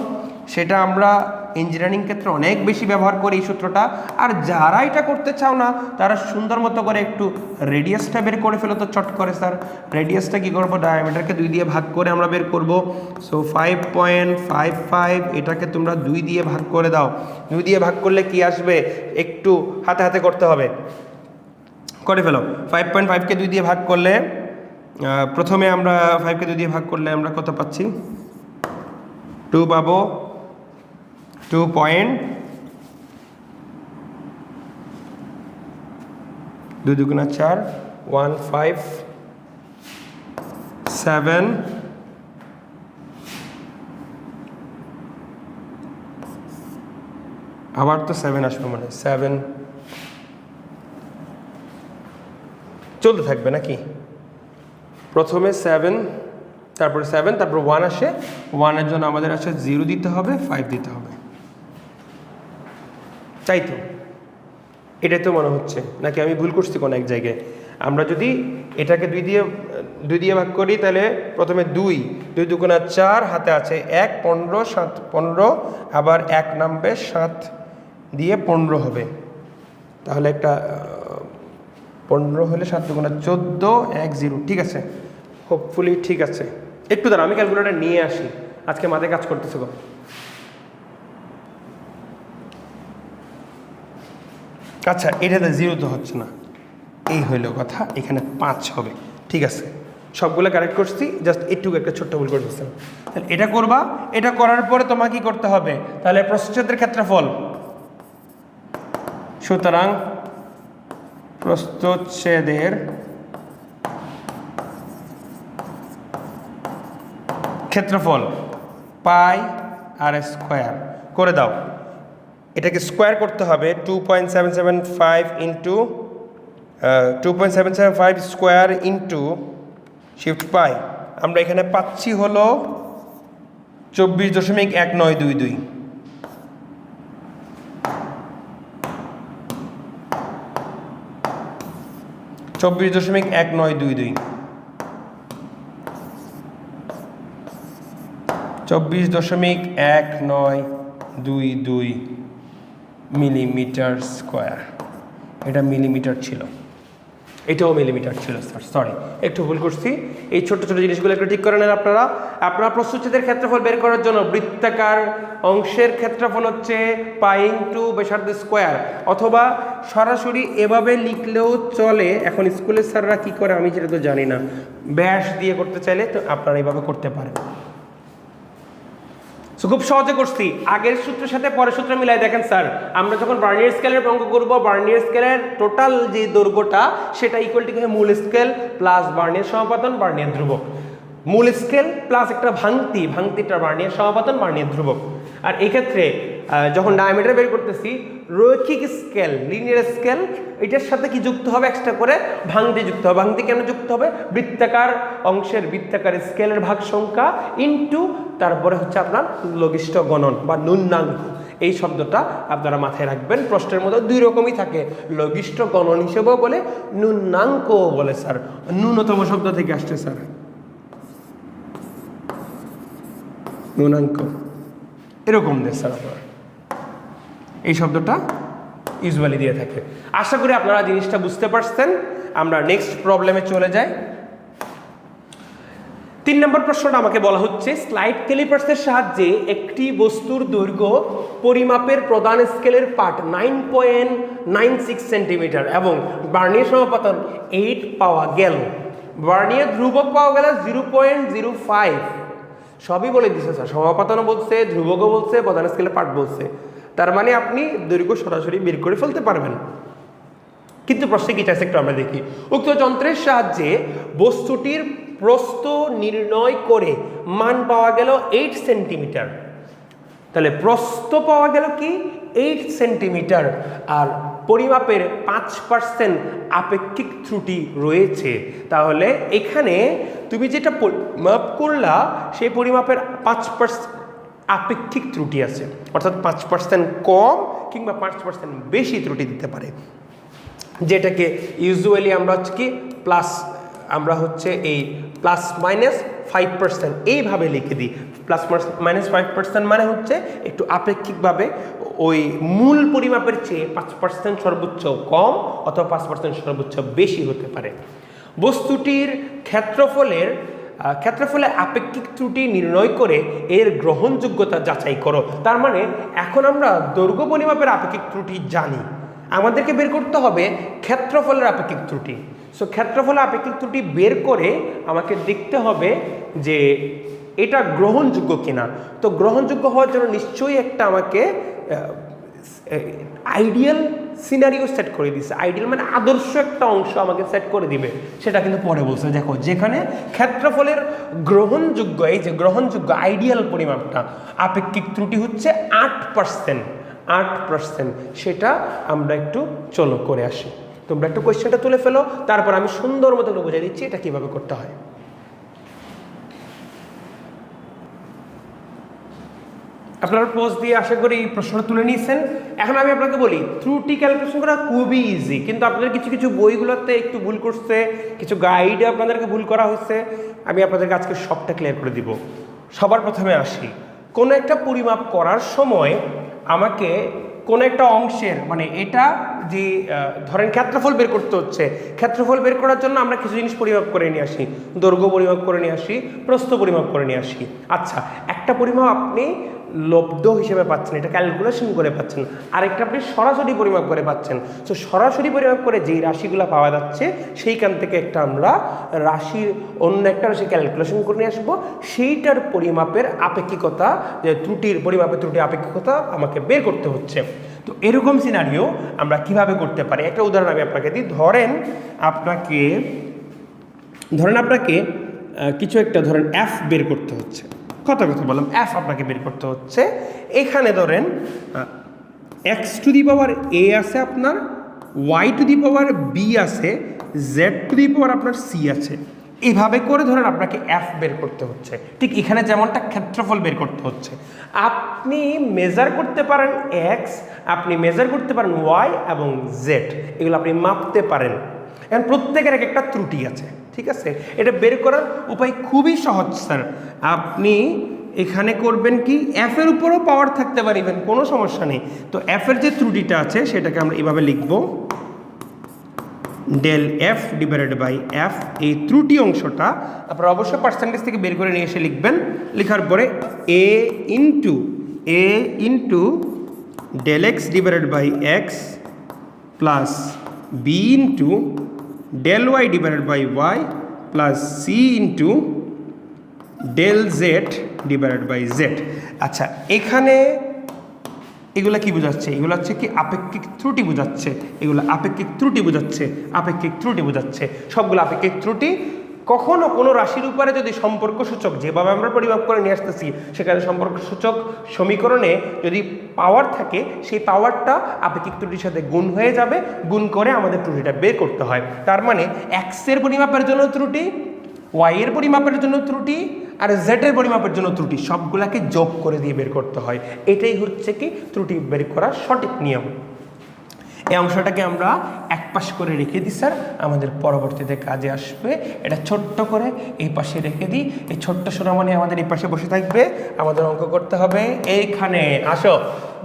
সেটা আমরা ইঞ্জিনিয়ারিং ক্ষেত্রে অনেক বেশি ব্যবহার করি এই সূত্রটা। আর যারা এটা করতে চাও না তারা সুন্দর মতো করে একটু রেডিয়াসটা বের করে ফেলো তো চট করে স্যার। রেডিয়াসটা কী করবো? ডায়ামিটারকে 2 দিয়ে ভাগ করে আমরা বের করব। সো 5.55 এটাকে তোমরা 2 দিয়ে ভাগ করে দাও। 2 দিয়ে ভাগ করলে কি আসবে? একটু হাতে হাতে করতে হবে, করে ফেলো। 5.5কে 2 দিয়ে ভাগ করলে, প্রথমে আমরা 5কে 2 দিয়ে ভাগ করলে আমরা কত পাচ্ছি? 2 পাবো। 2 দুগুণা 4, 1 5 7, আবার তো 7 আসবে মানে 7 চলতে থাকবে নাকি? প্রথমে 7, তারপরে 7, তারপর 1 আসে, 1-এর জন্য আমাদের আসে 0 দিতে হবে, 5 দিতে হবে, তাই তো? এটাই তো মনে হচ্ছে, নাকি আমি ভুল করছি কোনো এক জায়গায়? আমরা যদি এটাকে 2 দিয়ে ভাগ করি, তাহলে প্রথমে 2 দুগুণা 4, হাতে আছে 1, 15 7 15, আবার 1 নামবে, 7 দিয়ে 15 হবে, তাহলে একটা 15 হলে 7 দুগুণা 14, 1 0, ঠিক আছে, হোপফুলি ঠিক আছে। একটু দাঁড়া, আমি ক্যালকুলেটর নিয়ে আসি, আজকে মাথায় কাজ করতেছে গো। আচ্ছা, এটাতে 0 তো হচ্ছে না, এই হইল কথা, এখানে 5 হবে, ঠিক আছে, সবগুলো কারেক্ট করছি, জাস্ট একটু একটা ছোট্ট ভুল করে দিচ্ছিলাম। তাহলে এটা করবা, এটা করার পরে তোমাকে কি করতে হবে, তাহলে প্রস্থচ্ছেদের ক্ষেত্রফল, সুতরাং প্রস্থচ্ছেদের ক্ষেত্রফল পাই আর স্কোয়ার করে দাও। এটাকে স্কোয়ার করতে হবে, 2.775 ইন্টু 2.775 স্কোয়ার ইন্টু শিফট পাই, আমরা এখানে পাচ্ছি হলো 24.1922, 24.1922, 24.1922 মিলিমিটার স্কোয়ার। এটা মিলিমিটার ছিল, এটাও মিলিমিটার ছিল স্যার, সরি একটু ভুল করছি। এই ছোট ছোট জিনিসগুলো একটু ঠিক করে নেন আপনারা। আপনারা প্রস্থচ্ছেদের ক্ষেত্রফল বের করার জন্য বৃত্তাকার অংশের ক্ষেত্রফল হচ্ছে পাই ইন্টু ব্যাসার্ধ স্কোয়ার, অথবা সরাসরি এভাবে লিখলেও চলে। এখন স্কুলের স্যাররা কী করে আমি সেটা তো জানি না, ব্যাস দিয়ে করতে চাইলে তো আপনারা এইভাবে করতে পারেন। খুব সহজে করছি, আগের সূত্রের সাথে পরের সূত্র মিলাই দেখেন স্যার। আমরা যখন ভার্নিয়ার স্কেলের অঙ্ক করবো, ভার্নিয়ার স্কেলের টোটাল যে দৈর্ঘ্যটা সেটা ইকুয়াল টু মূল স্কেল প্লাস ভার্নিয়ার সমাপতন ভার্নিয়ার ধ্রুবক, মূল স্কেল প্লাস একটা ভাঙতিটা ভার্নিয়ার সমাপতন ভার্নিয়ার ধ্রুবক। আর এক্ষেত্রে যখন ডায়ামিটার বের করতেছি, রৈখিক স্কেল লিনিয়ার স্কেল এটার সাথে কি যুক্ত হবে, এক্সট্রা করে ভাঙতি যুক্ত হবে। ভাঙতি কেন যুক্ত হবে? বৃত্তাকার অংশের বৃত্তাকার স্কেলের ভাগ সংখ্যা ইন্টু তারপরে হচ্ছে আপনার লঘিষ্ঠ গণন বা ন্যূনাঙ্ক। এই শব্দটা আপনারা মাথায় রাখবেন। প্রশ্নের মধ্যে দুই রকমই থাকে, লঘিষ্ঠ গণন হিসেবেও বলে, ন্যূনাঙ্কও বলে স্যার। ন্যূনতম শব্দ থেকে আসছে স্যার, ন্যূনাঙ্ক এরকম দেয় স্যার আপনারা, এই শব্দটা ইউজুয়ালি দিয়ে থাকে। আশা করি আপনারা জিনিসটা বুঝতে পারছেন। আমরা নেক্সট প্রবলেমে চলে যাই। 3 নম্বর প্রশ্নটা আমাকে বলা হচ্ছে, স্লাইড ক্যালিপার্সের সাহায্যে একটি বস্তুর দৈর্ঘ্য পরিমাপের প্রধান স্কেলের পার্ট 9.96 সেন্টিমিটার এবং ভার্নিয়ার সমাপতন 8 পাওয়া গেল, ভার্নিয়ার ধ্রুবক পাওয়া গেল 0.05। সবই বলে দিচ্ছে স্যার, সমাপতনও বলছে, ধ্রুবকও বলছে, প্রধান স্কেলের পার্ট বলছে। তার মানে আপনি দৈর্ঘ্য সরাসরি বের করে ফেলতে পারবেন। কিন্তু প্রশ্নে কি চাইছে একটু আমরা দেখি। উক্ত যন্ত্রের সাহায্যে বস্তুটির প্রস্থ নির্ণয় করে মান পাওয়া গেল 8 সেন্টিমিটার। তাহলে প্রস্থ পাওয়া গেল কি 8 সেন্টিমিটার, আর পরিমাপের 5% আপেক্ষিক ত্রুটি রয়েছে। তাহলে এখানে তুমি যেটা পরিমাপ করলা সেই পরিমাপের 5% আপেক্ষিক ত্রুটি আছে, অর্থাৎ 5% কম কিংবা 5% বেশি ত্রুটি দিতে পারে, যেটাকে ইউজুয়ালি আমরা হচ্ছে কি এই প্লাস মাইনাস 5% এইভাবে লিখে দিই। প্লাস মাইনাস 5% মানে হচ্ছে একটু আপেক্ষিকভাবে ওই মূল পরিমাপের চেয়ে 5% সর্বোচ্চ কম অথবা 5% সর্বোচ্চ বেশি হতে পারে। বস্তুটির ক্ষেত্রফলে আপেক্ষিক ত্রুটি নির্ণয় করে এর গ্রহণযোগ্যতা যাচাই করো। তার মানে এখন আমরা দৈর্ঘ্য পরিমাপের আপেক্ষিক ত্রুটি জানি, আমাদেরকে বের করতে হবে ক্ষেত্রফলের আপেক্ষিক ত্রুটি। সো ক্ষেত্রফলের আপেক্ষিক ত্রুটি বের করে আমাকে দেখতে হবে যে এটা গ্রহণযোগ্য কিনা। তো গ্রহণযোগ্য হওয়ার জন্য নিশ্চয়ই একটা আমাকে আইডিয়াল সিনারিও সেট করে দিচ্ছে, আইডিয়াল মানে আদর্শ একটা অংশ আমাকে সেট করে দিবে, সেটা কিন্তু পরে বলছে। দেখো যেখানে ক্ষেত্রফলের গ্রহণযোগ্য, এই যে গ্রহণযোগ্য আইডিয়াল পরিমাপটা, আপেক্ষিক ত্রুটি হচ্ছে 8%, 8%, সেটা আমরা একটু চলো করে আসি। তোমরা একটু কোয়েশ্চেনটা তুলে ফেলো, তারপর আমি সুন্দর মতো বুঝিয়ে দিচ্ছি এটা কিভাবে করতে হয়। আপনারা পোস্ট দিয়ে আশা করি এই প্রশ্নটা তুলে নিয়েছেন। এখন আমি আপনাকে বলি ত্রুটি ক্যালকুলেশন করা খুবই ইজি, কিন্তু আপনাদের কিছু কিছু বইগুলোতে একটু ভুল করছে, কিছু গাইডে আপনাদেরকে ভুল করা হচ্ছে। আমি আপনাদেরকে আজকে সবটা ক্লিয়ার করে দিব। সবার প্রথমে আসি, কোনো একটা পরিমাপ করার সময় আমাকে কোনো একটা অংশের মানে এটা যে ধরেন ক্ষেত্রফল বের করতে হচ্ছে, ক্ষেত্রফল বের করার জন্য আমরা কিছু জিনিস পরিমাপ করে নিয়ে আসি, দৈর্ঘ্য পরিমাপ করে নিয়ে আসি, প্রস্থ পরিমাপ করে নিয়ে আসি। আচ্ছা, একটা পরিমাপ আপনি লব্ধ হিসেবে পাচ্ছেন, এটা ক্যালকুলেশন করে পাচ্ছেন, আরেকটা আপনি সরাসরি পরিমাপ করে পাচ্ছেন। তো সরাসরি পরিমাপ করে যেই রাশিগুলো পাওয়া যাচ্ছে সেইখান থেকে একটা আমরা রাশির অন্য একটা রাশি ক্যালকুলেশন করে নিয়ে আসবো, সেইটার পরিমাপের আপেক্ষিকতা, যে ত্রুটির পরিমাপের ত্রুটি আপেক্ষিকতা আমাকে বের করতে হচ্ছে। তো এরকম সিনারিও আমরা কিভাবে করতে পারি, একটা উদাহরণ আমি আপনাকে দিই। ধরেন আপনাকে কিছু একটা ধরেন এফ বের করতে হচ্ছে, কথা বললাম, এফ আপনাকে বের করতে হচ্ছে। এখানে ধরেন x two the power A আছে আপনার, Y to the power B আছে, জেড টু দি পাওয়ার আপনার সি আছে। এইভাবে করে ধরেন আপনাকে এফ বের করতে হচ্ছে। ঠিক এখানে যেমনটা ক্ষেত্রফল বের করতে হচ্ছে, আপনি মেজার করতে পারেন এক্স, আপনি মেজার করতে পারেন ওয়াই এবং জেড, এগুলো আপনি মাপতে পারেন। এখন প্রত্যেকের এক একটা ত্রুটি আছে, ঠিক আছে? এটা বের করার উপায় খুবই সহজ স্যার। আপনি এখানে করবেন কি, এফ এর উপরও পাওয়ার থাকতে পারিবেন, কোনো সমস্যা নেই। তো এফ এর যে ত্রুটিটা আছে সেটাকে আমরা এভাবে লিখব, del F divided by F. এই ত্রুটি অংশটা আপনারা অবশ্যই পার্সেন্টেজ থেকে বের করে নিয়ে এসে লিখবেন। লেখার পরে a into del x divided by x plus b into del y divided by y plus c into del z divided by z. আচ্ছা, এখানে এগুলা কি বোঝাচ্ছে? এগুলো হচ্ছে কি আপেক্ষিক ত্রুটি বোঝাচ্ছে, এগুলো আপেক্ষিক ত্রুটি বোঝাচ্ছে, আপেক্ষিক ত্রুটি বোঝাচ্ছে, সবগুলো আপেক্ষিক ত্রুটি। কখনো কোনো রাশির উপরে যদি সম্পর্ক সূচক, যেভাবে আমরা পরিমাপ করে নিয়ে আসতেছি, সেখানে সম্পর্ক সূচক সমীকরণে যদি পাওয়ার থাকে, সেই পাওয়ারটা আপেক্ষিক ত্রুটির সাথে গুণ হয়ে যাবে, গুণ করে আমাদের ত্রুটিটা বের করতে হয়। তার মানে এক্সের পরিমাপের জন্য ত্রুটি, ওয়াই এর পরিমাপের জন্য ত্রুটি, আর জেড এর পরিমাপের জন্য ত্রুটি, সবগুলাকে যোগ করে দিয়ে বের করতে হয়। এটাই হচ্ছে কি ত্রুটি বের করার সঠিক নিয়ম। এই অংশটাকে আমরা এক পাশ করে রেখে দিই স্যার, আমাদের পরবর্তীতে কাজে আসবে। এটা ছোট্ট করে এই পাশে রেখে দিই। এই ছোট্ট সোনামণি আমাদের এই পাশে বসে থাকবে, আমাদের অঙ্ক করতে হবে এইখানে। আসো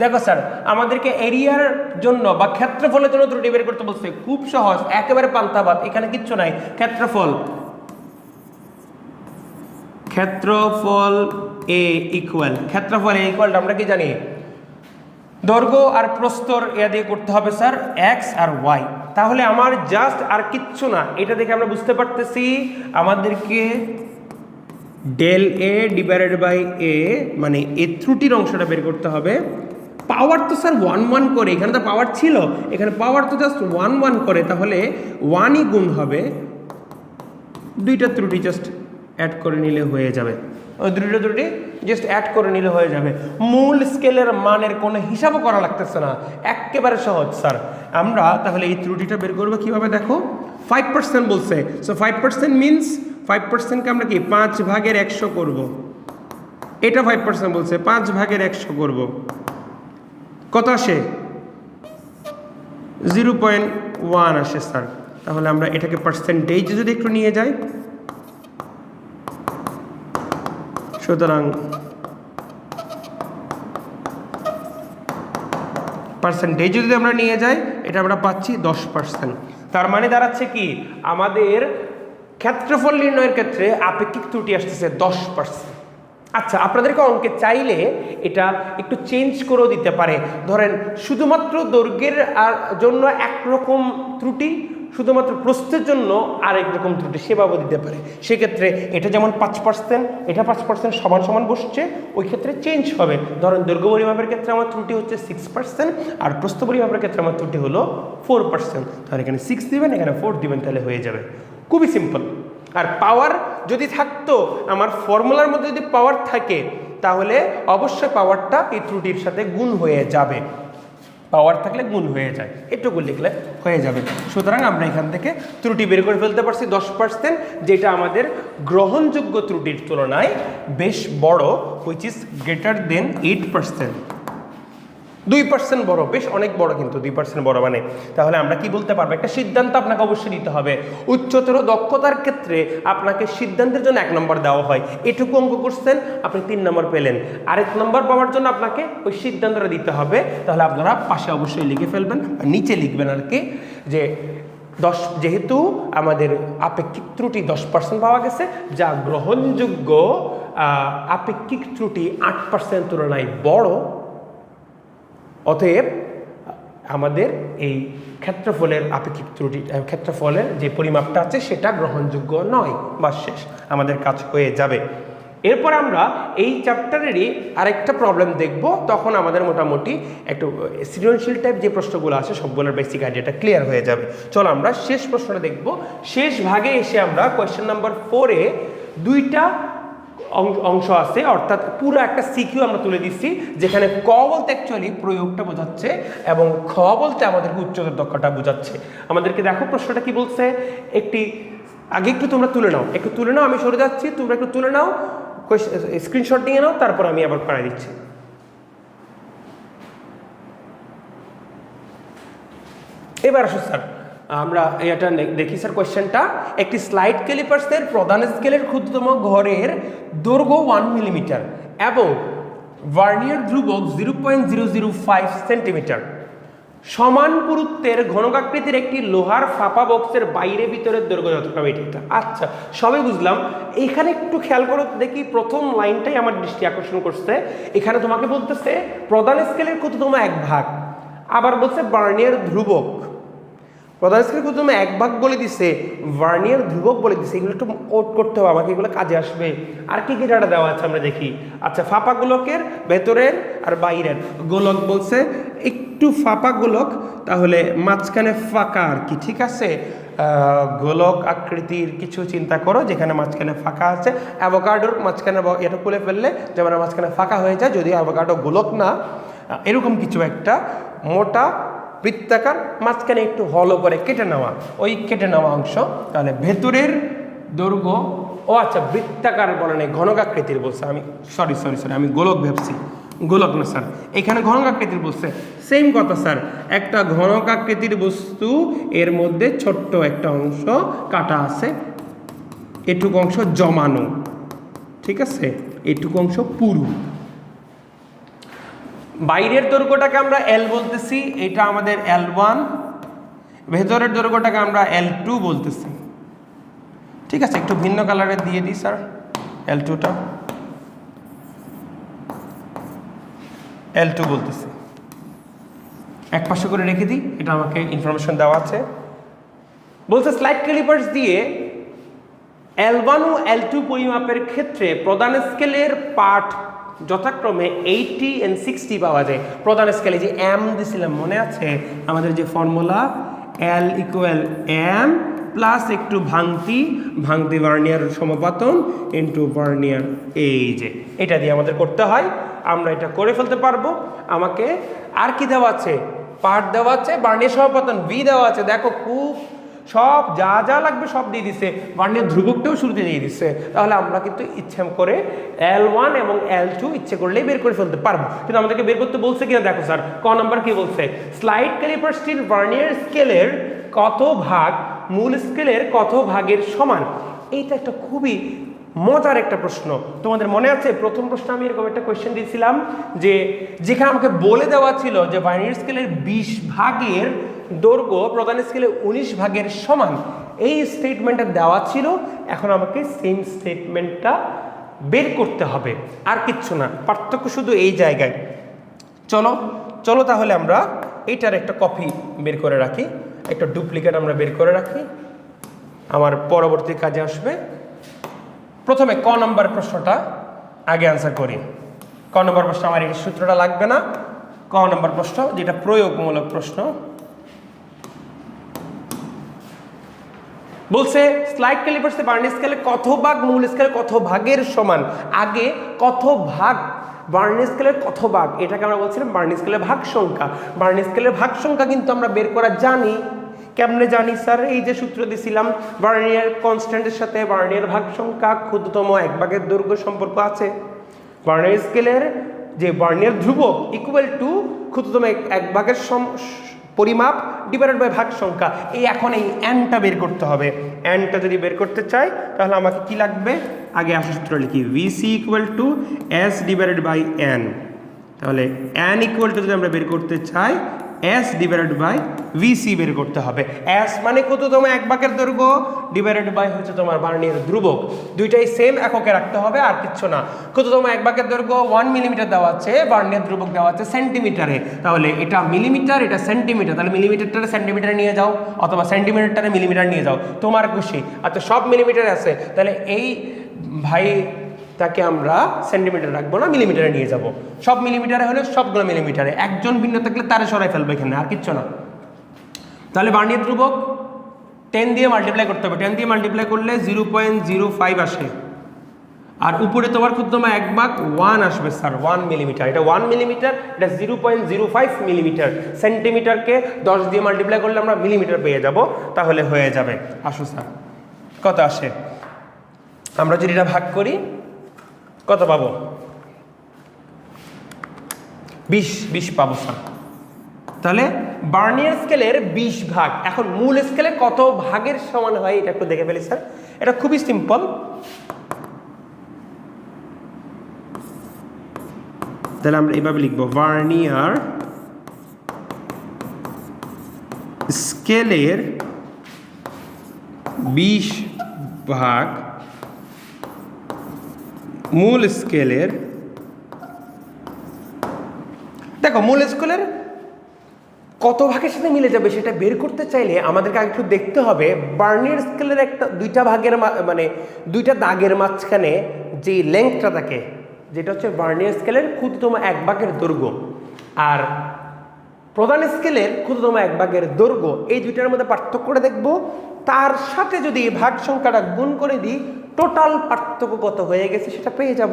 দেখো স্যার, আমাদেরকে এরিয়ার জন্য বা ক্ষেত্রফলের জন্য ত্রুটি বের করতে বলছে, খুব সহজ, একেবারে পান্তাভাত, এখানে কিচ্ছু নাই। ক্ষেত্রফল এ ইকুয়াল, ক্ষেত্রফল এ ইকুয়ালটা আমরা কি জানি, দৈর্ঘ্য আর প্রস্থর এ দিয়ে করতে হবে স্যার এক্স আর ওয়াই। তাহলে আমার জাস্ট আর কিচ্ছু না, এটা দেখে আমরা বুঝতে পারতেছি আমাদেরকে ডেল এ ডিভাইডেড বাই এ মানে এ ত্রুটির অংশটা বের করতে হবে। পাওয়ার তো স্যার 1 করে, এখানে তো পাওয়ার ছিল, এখানে পাওয়ার তো জাস্ট 1 করে, তাহলে 1ই গুণ হবে, দুইটা ত্রুটি জাস্ট অ্যাড করে নিলে হয়ে যাবে, ওই দুটো ত্রুটি জাস্ট অ্যাড করে নিলে হয়ে যাবে। মূল স্কেলের মানের কোনো হিসাবও করা লাগতেছে না, একেবারে সহজ স্যার। আমরা তাহলে এই ত্রুটিটা বের করবো কীভাবে, দেখো 5% বলছে, সো 5% মিনস 5%কে আমরা কি 5/100 করব। এটা 5% বলছে, 5/100 করব, কত আসে 0.1 আসে স্যার। তাহলে আমরা এটাকে পার্সেন্টেজ যদি একটু নিয়ে যাই, সুতরাং পার্সেন্টেজ যদি আমরা নিয়ে যাই, এটা আমরা পাচ্ছি 10%। তার মানে দাঁড়াচ্ছে কি, আমাদের ক্ষেত্রফল নির্ণয়ের ক্ষেত্রে আপেক্ষিক ত্রুটি আসতেছে 10%। আচ্ছা, আপনাদেরকে অঙ্কে চাইলে এটা একটু চেঞ্জ করেও দিতে পারে। ধরেন শুধুমাত্র দৈর্ঘ্যের জন্য একরকম ত্রুটি, শুধুমাত্র প্রস্থের জন্য আরেক রকম ত্রুটি সেভাবে দিতে পারে। সেক্ষেত্রে এটা যেমন 5%, এটা 5% সমান সমান বসছে, ওই ক্ষেত্রে চেঞ্জ হবে। ধরেন দৈর্ঘ্য পরিমাপের ক্ষেত্রে আমার ত্রুটি হচ্ছে 6%, আর প্রস্থ পরিমাপের ক্ষেত্রে আমার ত্রুটি হলো 4%। তাহলে এখানে 6 দিবেন, এখানে 4 দিবেন, তাহলে হয়ে যাবে। খুবই সিম্পল। আর পাওয়ার যদি থাকতো, আমার ফর্মুলার মধ্যে যদি পাওয়ার থাকে, তাহলে অবশ্যই পাওয়ারটা এই ত্রুটির সাথে গুণ হয়ে যাবে। পাওয়ার থাকলে গুণ হয়ে যায়, এটুকু লিখলে হয়ে যাবে। সুতরাং আমরা এখান থেকে ত্রুটি বের করে ফেলতে পারছি 10%, যেটা আমাদের গ্রহণযোগ্য ত্রুটির তুলনায় বেশ বড়, হুইচ ইজ গ্রেটার দেন 8%। 2% বড়, বেশ অনেক বড়, কিন্তু 2% বড় মানে তাহলে আমরা কি বলতে পারবো? একটা সিদ্ধান্ত আপনাকে অবশ্যই নিতে হবে। উচ্চতর দক্ষতার ক্ষেত্রে আপনাকে সিদ্ধান্তের জন্য 1 নম্বর দেওয়া হয়। এটুকু অঙ্ক করছেন, আপনি 3 নম্বর পেলেন। আরেক নম্বর পাওয়ার জন্য আপনাকে ওই সিদ্ধান্তটা দিতে হবে। তাহলে আপনারা পাশে অবশ্যই লিখে ফেলবেন, নিচে লিখবেন আর কি, যে যেহেতু আমাদের আপেক্ষিক ত্রুটি 10% পাওয়া গেছে, যা গ্রহণযোগ্য আপেক্ষিক ত্রুটি 8% তুলনায় বড়, অতএব আমাদের এই ক্ষেত্রফলের আপেক্ষিক ত্রুটি, ক্ষেত্রফলের যে পরিমাপটা আছে সেটা গ্রহণযোগ্য নয়। বা শেষ, আমাদের কাজ হয়ে যাবে। এরপর আমরা এই চ্যাপ্টারেরই আরেকটা প্রবলেম দেখব। তখন আমাদের মোটামুটি একটু সৃজনশীল টাইপ যে প্রশ্নগুলো আছে সবগুলোর বেসিক আইডিয়াটা ক্লিয়ার হয়ে যাবে। চলো আমরা শেষ প্রশ্নটা দেখব। শেষ ভাগে এসে আমরা কোয়েশ্চেন নাম্বার 4-এ 2টা অংশ আছে, অর্থাৎ পুরো একটা সিকিউ আমরা তুলে দিচ্ছি, যেখানে ক বলতে অ্যাকচুয়ালি প্রয়োগটা বোঝাচ্ছে এবং খ বলতে আমাদেরকে উচ্চতর দক্ষতা বোঝাচ্ছে। আমাদেরকে দেখো প্রশ্নটা কি বলছে, একটি আগে একটু তোমরা তুলে নাও, একটু তুলে নাও, আমি সরে যাচ্ছি, তোমরা একটু তুলে নাও, স্ক্রিনশট নিয়ে নাও, তারপর আমি আবার করাই দিচ্ছি। এবার আসো স্যার, আমরা এটা দেখি স্যার কোয়েশ্চেনটা। একটি স্লাইড ক্যালিপার্সের প্রধান স্কেলের ক্ষুদ্রতম ঘরের দৈর্ঘ্য 1 মিলিমিটার এবং ভার্নিয়ার ধ্রুবক 0.005 সেন্টিমিটার, সমান পুরুত্বের ঘনকাকৃতির একটি লোহার ফাঁপা বক্সের বাইরে ভিতরের দৈর্ঘ্য যথাক্রমে এটা। আচ্ছা, সবই বুঝলাম। এইখানে একটু খেয়াল করো দেখি, প্রথম লাইনটাই আমার দৃষ্টি আকর্ষণ করছে। এখানে তোমাকে বলতেছে প্রধান স্কেলের ক্ষুদ্রতম 1 ভাগ, আবার বলছে ভার্নিয়ার ধ্রুবক। প্রধান স্কেলের ক্ষুদ্রতম 1 ভাগ বলে দিছে, ভার্নিয়ার ধ্রুবক বলে দিছে। এগুলো একটু ওট করতে হবে আমাকে, এগুলো কাজে আসবে। আর কি কি ডাটা দেওয়া আছে আমরা দেখি। আচ্ছা, ফাঁপা গোলকের ভেতরের আর বাইরের গোলক বলছে একটু ফাঁপা গোলক, তাহলে মাঝখানে ফাঁকা আর কি, ঠিক আছে। গোলক আকৃতির কিছু চিন্তা করো যেখানে মাঝখানে ফাঁকা আছে। অ্যাভোকাডোর মাঝখানে এটা খুলে ফেললে যেমন মাঝখানে ফাঁকা হয়ে যায়, যদিও অ্যাভোকাডো গোলক না, এরকম কিছু একটা মোটা বৃত্তাকার, মাঝখানে একটু হলো করে কেটে নেওয়া, ওই কেটে নেওয়া অংশ। তাহলে ভেতরের দৈর্ঘ্য, ও আচ্ছা বৃত্তাকার বলে নেই, ঘনকাকৃতির বলছে। আমি সরি আমি গোলক ভাবছি, গোলক না স্যার, এখানে ঘনকাকৃতির বলছে। সেম কথা স্যার, একটা ঘনকাকৃতির বস্তু, এর মধ্যে ছোট্ট একটা অংশ কাটা আছে, এটুকু অংশ জমানো, ঠিক আছে, এটুকু অংশ পুরু। বাইরের দৈর্ঘ্যটাকে আমরা L বলতেছি, এটা আমাদের L1। ভেতরের দৈর্ঘ্যটাকে আমরা L2 বলতেছি, ঠিক আছে। একটু ভিন্ন কালারে দিয়ে দিই স্যার, L2টা L2 বলতেছি। এক পাশে করে রেখে দিই, এটা আমাকে ইনফরমেশন দেওয়া আছে। বলছে স্লাইড ক্যালিপার্স দিয়ে L1 ও L2 পরিমাপের ক্ষেত্রে প্রধান স্কেলের পাঠ যথাক্রমে 80 and 60 পাওয়া যায়। প্রধান স্কেলে যে M দিছিলাম মনে আছে আমাদের যে ফর্মুলা, L = M প্লাস একটু ভাঙতি ভার্নিয়ার সমাপতন ইন্টু ভার্নিয়ার, এই যে এটা দিয়ে আমাদের করতে হয়। আমরা এটা করে ফেলতে পারবো। আমাকে আর কি দেওয়া আছে, পাঠ দেওয়া আছে, ভার্নিয়ার সমাপতন V দেওয়া আছে। দেখো খুব সব যা যা লাগবে সব দিয়ে দিচ্ছে, ভার্নিয়ার ধ্রুবকটাও শুরুতে দিয়ে দিচ্ছে। তাহলে আমরা কিন্তু ইচ্ছে করে L1 এবং L2 ইচ্ছে করলেই বের করে ফেলতে পারবো। কিন্তু আমাদেরকে বের করতে বলছে কিনা দেখো স্যার, ক নাম্বার কি বলছে, স্লাইড ক্যালিপার্সটির ভার্নিয়ার স্কেলের কত ভাগ মূল স্কেলের কত ভাগের সমান। এইটা একটা খুবই মজার একটা প্রশ্ন। তোমাদের মনে আছে প্রথম প্রশ্ন আমি এরকম একটা কোয়েশ্চেন দিয়েছিলাম, যে যেখানে আমাকে বলে দেওয়া ছিল যে ভার্নিয়ার স্কেলের 20 ভাগের দৈর্ঘ্য প্রধান স্কেলে 19 ভাগের সমান। এই স্টেটমেন্টটা দেওয়া ছিল, এখন আমাকে সেম স্টেটমেন্টটা বের করতে হবে, আর কিচ্ছু না, পার্থক্য শুধু এই জায়গায়। চলো তাহলে আমরা এইটার একটা কপি বের করে রাখি, একটা ডুপ্লিকেট আমরা বের করে রাখি, আমার পরবর্তী কাজে আসবে। প্রথমে ক নম্বর প্রশ্নটা আগে আনসার করি। ক নম্বর প্রশ্ন আমার এই সূত্রটা লাগবে না। ক নম্বর প্রশ্ন যেটা প্রয়োগমূলক প্রশ্ন বলছে স্লাইড ক্যালিপার্সে বার্নিয়ার স্কেলে কত ভাগ মূল স্কেলে কত ভাগের সমান। আগে কত ভাগ বার্নিয়ার স্কেলের কত ভাগ, এটাকে আমরা বলছিলাম বার্নিয়ার স্কেলের ভাগ সংখ্যা। বার্নিয়ার স্কেলের ভাগ সংখ্যা কিন্তু আমরা বের করা জানি। কেমনে জানি স্যার? এই যে সূত্র দিছিলাম, ভার্নিয়ার কনস্ট্যান্টের সাথে ভার্নিয়ার ভাগ সংখ্যা ক্ষুদ্রতম এক ভাগের দৈর্ঘ্য সম্পর্ক আছে। ভার্নিয়ার স্কেলের যে ভার্নিয়ার ধ্রুবক ইকুয়াল টু ক্ষুদ্রতম এক ভাগের পরিমাপ ডিভাইডেড বাই ভাগ সংখ্যা। এই এখন এই এনটা বের করতে হবে। এনটা যদি বের করতে চাই তাহলে আমাকে কি লাগবে? আগে আসল সূত্র লিখি, VC equal to S divided by N. তাহলে এন ইকুয়াল টু যদি আমরা বের করতে চাই এস ডিভাইডেড বাই ভিসি বের করতে হবে। এস মানে ক্ষুদ্রতম এক ভাগের দৈর্ঘ্য ডিভাইডেড বাই হচ্ছে তোমার ভার্নিয়ার ধ্রুবক। দুইটাই সেম এককে রাখতে হবে, আর কিচ্ছু না। ক্ষুদ্রতম এক ভাগের দৈর্ঘ্য 1 মিলিমিটার দেওয়া আছে, ভার্নিয়ার ধ্রুবক দেওয়া আছে সেন্টিমিটারে। তাহলে এটা মিলিমিটার, এটা সেন্টিমিটার, তাহলে মিলিমিটারটারে সেন্টিমিটারে নিয়ে যাও অথবা সেন্টিমিটারটারে মিলিমিটার নিয়ে যাও, তোমার খুশি। আচ্ছা সব মিলিমিটার আছে, তাহলে এই ভাই তাকে আমরা সেন্টিমিটার রাখবো না, মিলিমিটারে নিয়ে যাব। সব মিলিমিটারে হলে সবগুলো মিলিমিটারে, একজন ভিন্ন থাকলে তারে সরাই ফেলবে এখানে, আর কিচ্ছু না। তাহলে ভার্নিয়ার ধ্রুবক 10 দিয়ে মাল্টিপ্লাই করতে হবে। 10 দিয়ে মাল্টিপ্লাই করলে 0.05 আসে, আর উপরে তোমার ক্ষুদ্রতম এক ভাগ 1 আসবে স্যার, 1 মিলিমিটার। এটা 1 মিলিমিটার, এটা 0.05 মিলিমিটার। সেন্টিমিটারকে 10 দিয়ে মাল্টিপ্লাই করলে আমরা মিলিমিটার পেয়ে যাব, তাহলে হয়ে যাবে। আসো স্যার কত আসে? আমরা যদি এটা ভাগ করি কত পাবো? 20 পাবো স্যার। তাহলে ভার্নিয়ার স্কেলের 20 ভাগ। এখন মূল স্কেলে কত ভাগের সমান হয় এটা একটু দেখে ফেলি স্যার। এটা খুবই সিম্পল। তাহলে আমরা এইভাবে লিখবো, ভার্নিয়ার স্কেলের 20 ভাগ মূল স্কেলের। দেখো মূল স্কেলের কত ভাগের সাথে মিলে যাবে সেটা বের করতে চাইলে আমাদেরকে আগে একটু দেখতে হবে ভার্নিয়ার স্কেলের দুইটা ভাগের মানে দুইটা দাগের মাঝখানে যে লেংথটা থাকে, যেটা হচ্ছে ভার্নিয়ার স্কেলের ক্ষুদ্রতম এক ভাগের দৈর্ঘ্য, আর প্রধান স্কেলের ক্ষুদ্রতম এক ভাগের দৈর্ঘ্য, এই দুইটার মধ্যে পার্থক্যটা দেখব। তার সাথে যদি ভাগ সংখ্যাটা গুণ করে দিই, টোটাল পার্থক্য কত হয়ে গেছে সেটা পেয়ে যাব,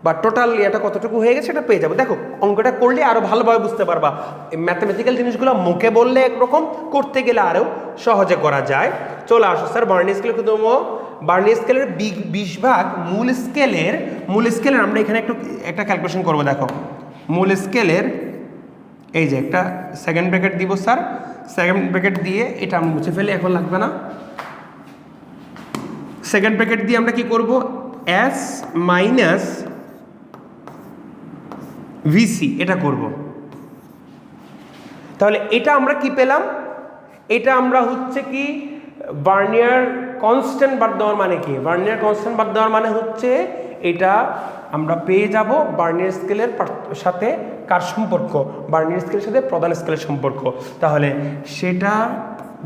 বা টোটাল এটা কতটুকু হয়ে গেছে সেটা পেয়ে যাবো। দেখো অঙ্কটা করলে আরও ভালোভাবে বুঝতে পারবা। ম্যাথমেটিক্যাল জিনিসগুলো মুখে বললে একরকম, করতে গেলে আরও সহজে করা যায়। চলে আসো স্যার, ভার্নিয়ার স্কেলের ক্ষুদ্রতম ভার্নিয়ার স্কেলের 20 ভাগ মূল স্কেলের আমরা এখানে একটা ক্যালকুলেশন করবো। দেখো মূল স্কেলের এই যে একটা সেকেন্ড ব্র্যাকেট দিব স্যার, সেকেন্ড ব্র্যাকেট দিয়ে এটা আমি মুছে ফেলি, এখন লাগবে না। সেকেন্ড ব্র্যাকেট দিয়ে আমরা কি করব? এস মাইনাস ভিসি এটা করব। তাহলে এটা আমরা কি পেলাম? এটা আমরা হচ্ছে কি ভার্নিয়ার কনস্ট্যান্ট বাদ দেওয়ার মানে কি? ভার্নিয়ার কনস্ট্যান্ট বাদ দেওয়ার মানে হচ্ছে এটা আমরা পেয়ে যাব ভার্নিয়ার স্কেলের সাথে কার সম্পর্ক? ভার্নিয়ার স্কেলের সাথে প্রধান স্কেলের সম্পর্ক। তাহলে সেটা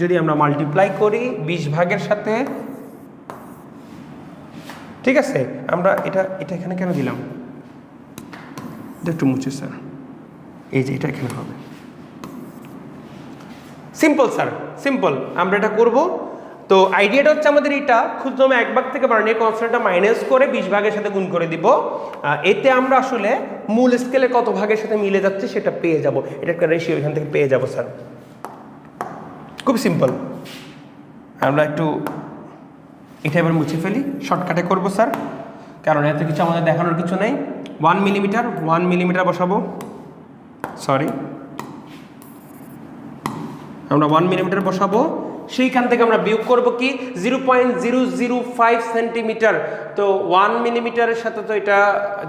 যদি আমরা মাল্টিপ্লাই করি 20 ভাগের সাথে, ঠিক আছে? আমরা এটা এখানে কেন দিলাম একটু মুছে স্যার, এই যে এটা এখানে হবে। Simple sir, simple. আমরা এটা করব। তো আইডিয়াটা হচ্ছে আমাদের এটা ক্ষুদ্রতম এক ভাগ থেকে ভার্নিয়ার কনস্ট্যান্টটা মাইনাস করে 20 ভাগের সাথে গুণ করে দিব। এতে আমরা আসলে মূল স্কেলে কত ভাগের সাথে মিলে যাচ্ছে সেটা পেয়ে যাব। এটা একটা রেশিও এখান থেকে পেয়ে যাব স্যার। খুব সিম্পল। আমরা একটু এটা এবার মুছে ফেলি, শর্টকাটে করব স্যার, কারণ এত কিছু আমাদের দেখানোর কিছু নেই। 1 মিলিমিটার বসাবো, সরি আমরা 1 মিলিমিটার বসাবো। সেইখান থেকে আমরা বিয়োগ করব কি 0.005 সেন্টিমিটার। তো 1 মিলিমিটারের সাথে তো এটা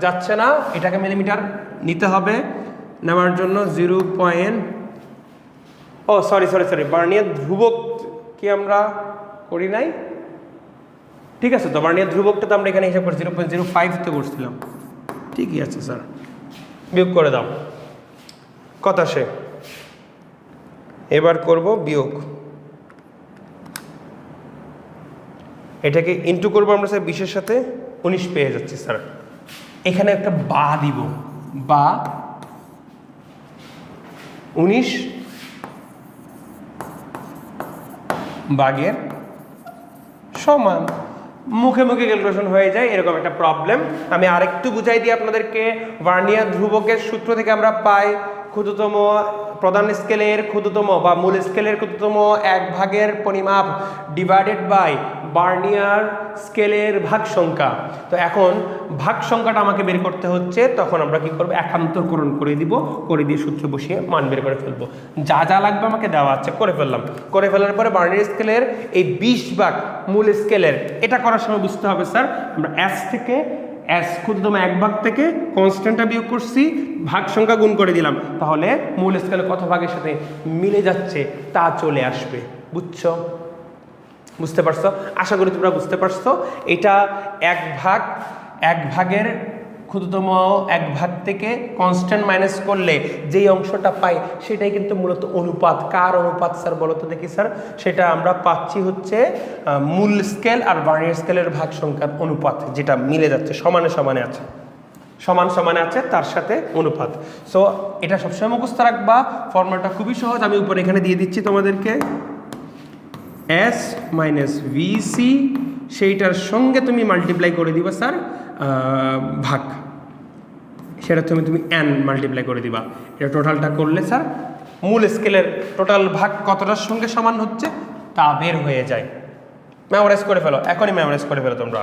যাচ্ছে না, এটাকে মিলিমিটার নিতে হবে। নেওয়ার জন্য সরি ভার্নিয়ার ধ্রুবক কি আমরা করি নাই? ঠিক আছে, তো ভার্নিয়ার ধ্রুবকটা তো আমরা এখানে হিসাব করছি 0.05 তো করছিলাম। ঠিকই আছে স্যার, বিয়োগ করে দাও। কত আসে? এবার করব বিয়োগ, এটাকে ইন্টু করবো আমরা স্যার 20-এর সাথে, 19 পেয়ে যাচ্ছি স্যার। এখানে একটা বা দিব, বা 19 ভাগের সমান। মুখে মুখে ক্যালকুলেশন হয়ে যায়, এরকম একটা প্রবলেম। আমি আরেকটু বুঝাই দিই আপনাদেরকে। ভার্নিয়ার ধ্রুবকের সূত্র থেকে আমরা পাই ক্ষুদ্রতম প্রধান স্কেলের ক্ষুদ্রতম বা মূল স্কেলের ক্ষুদ্রতম 1/ভাগের পরিমাপ ডিভাইডেড বাই ভার্নিয়ার স্কেলের ভাগ সংখ্যা। তো এখন ভাগ সংখ্যাটা আমাকে বের করতে হচ্ছে, তখন আমরা কি করব, একান্তরকরণ করে দিব, করে দিয়ে সূত্র বসিয়ে মান বের করে ফেলবো। যা যা লাগবে আমাকে দেওয়া আছে করে ফেললাম। করে ফেলার পরে ভার্নিয়ার স্কেলের এই 20 ভাগ মূল স্কেলের, এটা করার সময় বুঝতে হবে স্যার আমরা এস থেকে ক্ষুদ্রতম 1/ভাগ থেকে কনস্ট্যান্টটা বিয়োগ করছি, ভাগ সংখ্যা গুণ করে দিলাম, তাহলে মূল স্কেলে কত ভাগের সাথে মিলে যাচ্ছে তা চলে আসবে। বুঝছো? বুঝতে পারছো? আশা করি তোমরা বুঝতে পারছো। এটা 1/ভাগের ক্ষুদ্রতম 1/ভাগ থেকে কনস্ট্যান্ট মাইনাস করলে যেই অংশটা পাই সেটাই কিন্তু মূলত অনুপাত। কার অনুপাত স্যার বলো তো দেখি স্যার? সেটা আমরা পাচ্ছি হচ্ছে মূল স্কেল আর ভার্নিয়ার স্কেলের ভাগ সংখ্যার অনুপাত, যেটা মিলে যাচ্ছে, সমানে সমানে আছে, সমান সমানে আছে, তার সাথে অনুপাত। সো এটা সবসময় মুখস্থ রাখবা। ফর্মুলাটা খুবই সহজ, আমি উপরে এখানে দিয়ে দিচ্ছি তোমাদেরকে। এস মাইনাস ভিসি, সেইটার সঙ্গে তুমি মাল্টিপ্লাই করে দিবা স্যার ভাগ, সেটা তুমি এন মাল্টিপ্লাই করে দিবা। এটা টোটালটা করলে স্যার মূল স্কেলের টোটাল ভাগ কতটার সঙ্গে সমান হচ্ছে তা বের হয়ে যায়। মেমোরাইজ করে ফেলো, এখনই মেমোরাইজ করে ফেলো তোমরা।